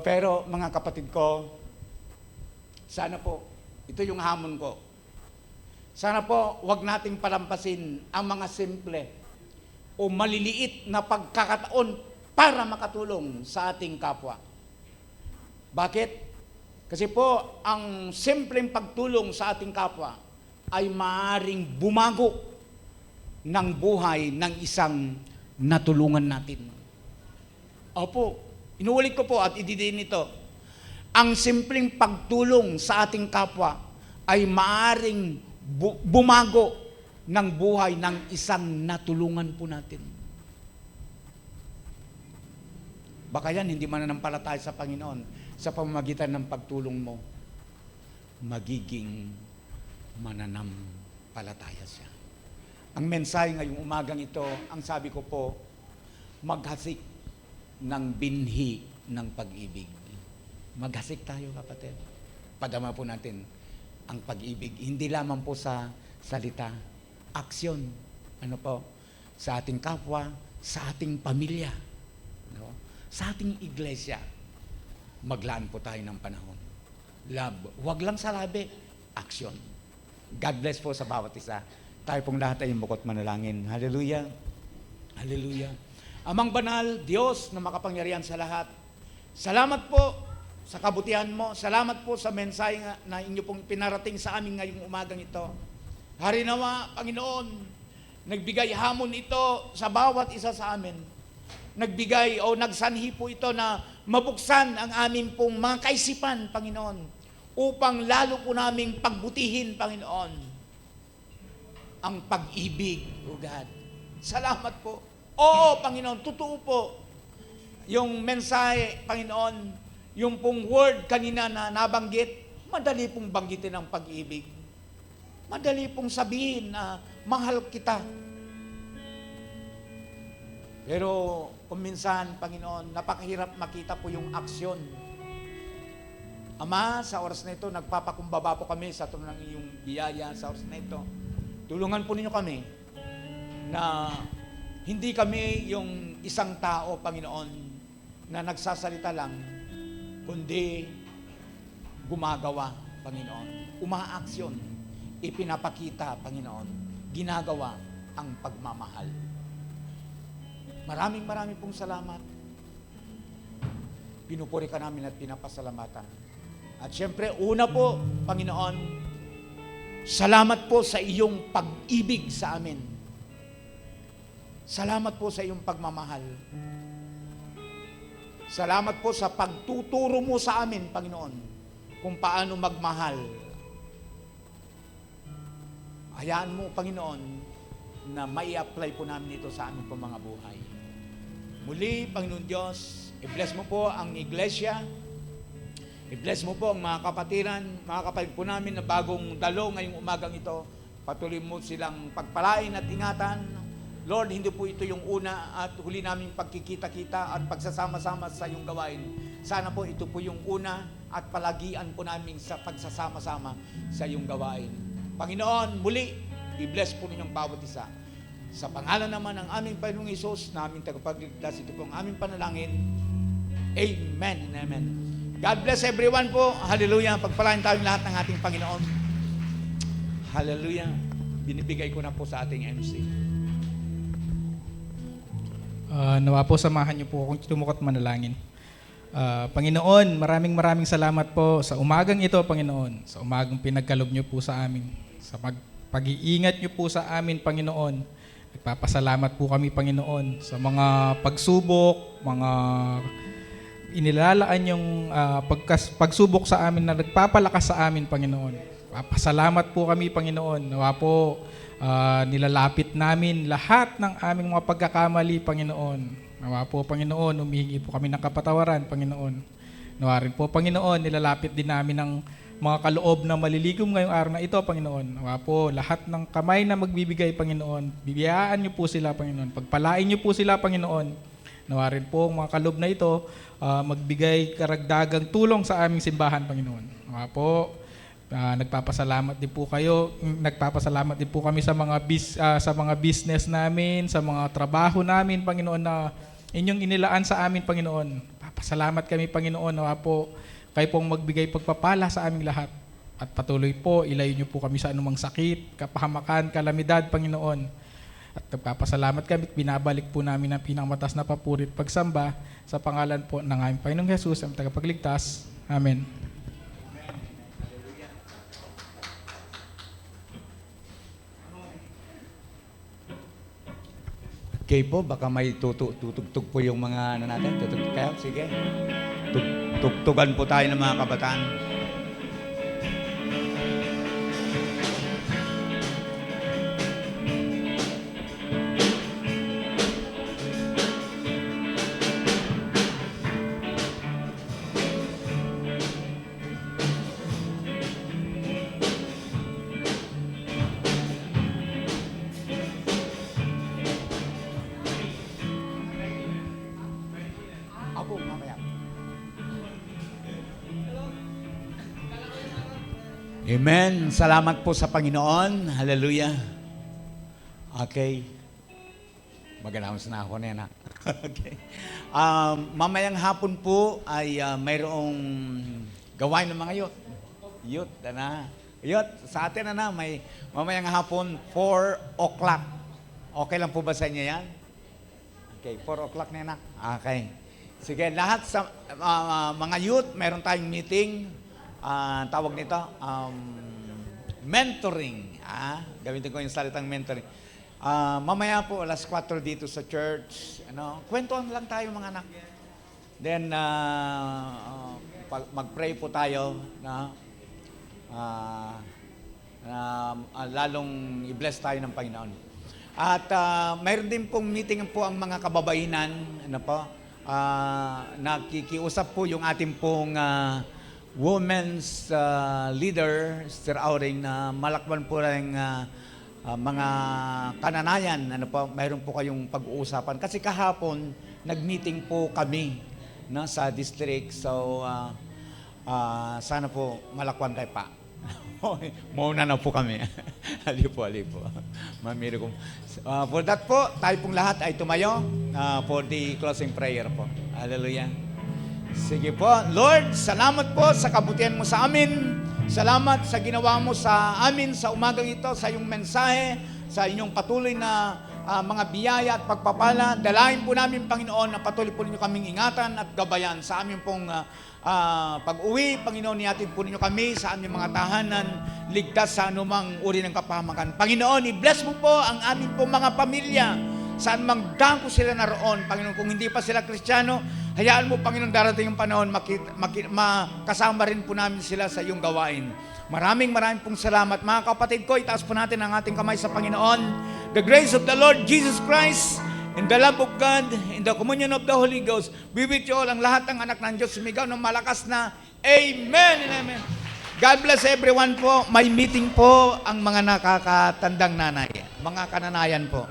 Pero mga kapatid ko, sana po, ito yung hamon ko. Sana po, wag nating palampasin ang mga simple o maliliit na pagkakataon para makatulong sa ating kapwa. Bakit? Kasi po, ang simpleng pagtulong sa ating kapwa ay maaaring bumago ng buhay ng isang natulungan natin. Opo, inuulit ko po at ididiin ito. Ang simpleng pagtulong sa ating kapwa ay maaaring bumago ng buhay ng isang natulungan po natin. Baka yan, hindi mananampalataya sa Panginoon sa pamamagitan ng pagtulong mo. Magiging mananampalataya siya. Ang mensahe ngayong umagang ito, ang sabi ko po, maghasik ng binhi ng pag-ibig. Maghasik tayo, kapatid. Padama po natin ang pag-ibig. Hindi lamang po sa salita, aksyon. Sa ating kapwa, sa ating pamilya, sa ating iglesia. Maglaan po tayo ng panahon. Love. Huwag lang sa labi, aksyon. God bless po sa bawat isa. Tayo pong lahat ay bukod manalangin. Hallelujah. Hallelujah. Amang banal, Diyos na makapangyarihan sa lahat, salamat po sa kabutihan mo. Salamat po sa mensahe na inyo pong pinarating sa amin ngayong umagang ito. Harinawa, Panginoon, nagbigay hamon ito sa bawat isa sa amin. Nagbigay o nagsanhi po ito na mabuksan ang aming pong mga kaisipan, Panginoon, upang lalo po naming pagbutihin, Panginoon, ang pag-ibig, O God. Salamat po. Oo, Panginoon, totoo po. Yung mensahe, Panginoon, yung pong word kanina na nabanggit, madali pong banggitin ang pag-ibig. Madali pong sabihin na mahal kita. Pero kung minsan, Panginoon, napakahirap makita po yung aksyon. Ama, sa oras na ito, nagpapakumbaba po kami sa tulong ng iyong biyaya sa oras na ito. Tulungan po ninyo kami na hindi kami yung isang tao, Panginoon, na nagsasalita lang, kundi gumagawa, Panginoon. Umaaksyon, ipinapakita, Panginoon, ginagawa ang pagmamahal. Maraming pong salamat. Pinupuri ka namin at pinapasalamatan. At syempre, una po, Panginoon, salamat po sa iyong pag-ibig sa amin. Salamat po sa iyong pagmamahal. Salamat po sa pagtuturo mo sa amin, Panginoon, kung paano magmahal. Hayaan mo, Panginoon, na mai-apply po namin ito sa aming mga buhay. Muli, Panginoon Diyos, i-bless mo po ang iglesia, i-bless mo po ang mga kapatiran, mga kapatid po namin na bagong dalo ngayong umagang ito. Patuloy mo silang pagpalain at ingatan, Lord, hindi po ito yung una at huli naming pagkikita-kita at pagsasama-sama sa iyong gawain. Sana po ito po yung una at palagian po namin sa pagsasama-sama sa iyong gawain. Panginoon, muli, i-bless po ninyong bawat isa. Sa pangalan naman ng aming Panginoong Hesus, na aming tagapagligtas, ito po ang aming panalangin. Amen and amen. God bless everyone po. Hallelujah. Pagpalain tayong lahat ng ating Panginoon. Hallelujah. Binibigay ko na po sa ating MC. Nawa po samahan niyo po akong tumukot manalangin. Panginoon, maraming salamat po sa umagang ito, Panginoon. Sa umagang pinagkalob niyo po sa amin. Sa pag-iingat niyo po sa amin, Panginoon. Nagpapasalamat po kami, Panginoon, sa mga pagsubok, mga inilalaan yung pagsubok sa amin na nagpapalakas sa amin, Panginoon. Papasalamat po kami, Panginoon. Nawa po nilalapit namin lahat ng aming mga pagkakamali, Panginoon. Nawa po, Panginoon, humihingi po kami ng kapatawaran, Panginoon. Nawa rin po, Panginoon, nilalapit din namin ng mga kaloob na maliligom ngayong araw na ito, Panginoon. Nawa po, lahat ng kamay na magbibigay, Panginoon, bibiyaan niyo po sila, Panginoon. Pagpalain niyo po sila, Panginoon. Nawa rin po, mga kaloob na ito, magbigay karagdagang tulong sa aming simbahan, Panginoon. Nawa po, nagpapasalamat din po kayo. Nagpapasalamat din po kami sa mga business namin, sa mga trabaho namin, Panginoon, na inyong inilaan sa amin, Panginoon. Papasalamat kami, Panginoon, na po kayo pong magbigay pagpapala sa aming lahat. At patuloy po, ilayo niyo po kami sa anumang sakit, kapahamakan, kalamidad, Panginoon. At nagpapasalamat kami at binabalik po namin ang pinakamatas na papuri at pagsamba sa pangalan po ng aming Panginoong Jesus, ang tagapagligtas. Amen. Okay po, baka may tutugtog po yung mga natin. Tutugtog kayo? Sige. Tugtugan po tayo ng mga kabataan. Ako, mamaya. Amen. Salamat po sa Panginoon. Hallelujah. Okay. Mag-announce na ako na yan. Okay. Mamayang hapon po ay mayroong gawain ng mga youth. Youth, Youth, sa atin may mamayang hapon 4 o'clock. Okay lang po ba sa inyo yan? Okay, 4 o'clock na yan. Okay. Sige, lahat sa mga youth, meron tayong meeting. Tawag nito, mentoring. Gamitin ko yung salitang mentoring. Mamaya po, alas 4 dito sa church. Kwentuhan lang tayo mga anak. Then, mag-pray po tayo na lalong i-bless tayo ng Panginoon. At mayroon din pong meeting po ang mga kababainan. Nakikiusap po yung ating pong women's leader, Sister Auring, na malakban po rin mga kananayan. Mayroon po kayong pag-uusapan. Kasi kahapon, nag-meeting po kami sa district. So, sana po malakwan kayo pa. Mauna na po kami. Alipo. Mamiri ko. For that po, tayo pong lahat ay tumayo for the closing prayer po. Hallelujah. Sige po. Lord, salamat po sa kabutihan mo sa amin. Salamat sa ginawa mo sa amin sa umagang ito, sa iyong mensahe, sa inyong patuloy na mga biyaya at pagpapala. Dalahin po namin, Panginoon, na patuloy po ninyo kaming ingatan at gabayan sa amin pong pag-uwi. Panginoon, nihatid po ninyo kami sa aming mga tahanan, ligtas sa anumang uri ng kapahamakan. Panginoon, i-bless mo po ang aming pong mga pamilya. Saan mang dangko sila naroon, Panginoon, kung hindi pa sila Kristiyano, hayaan mo, Panginoon, darating yung panahon, makasama rin po namin sila sa iyong gawain. Maraming pong salamat. Mga kapatid ko, itaas po natin ang ating kamay sa Panginoon. The grace of the Lord Jesus Christ, and the love of God, in the communion of the Holy Ghost, be with you all. Ang lahat ng anak ng Diyos, sumigaw ng malakas na Amen and Amen. God bless everyone po. May meeting po ang mga nakakatandang nanay, mga kananayan po.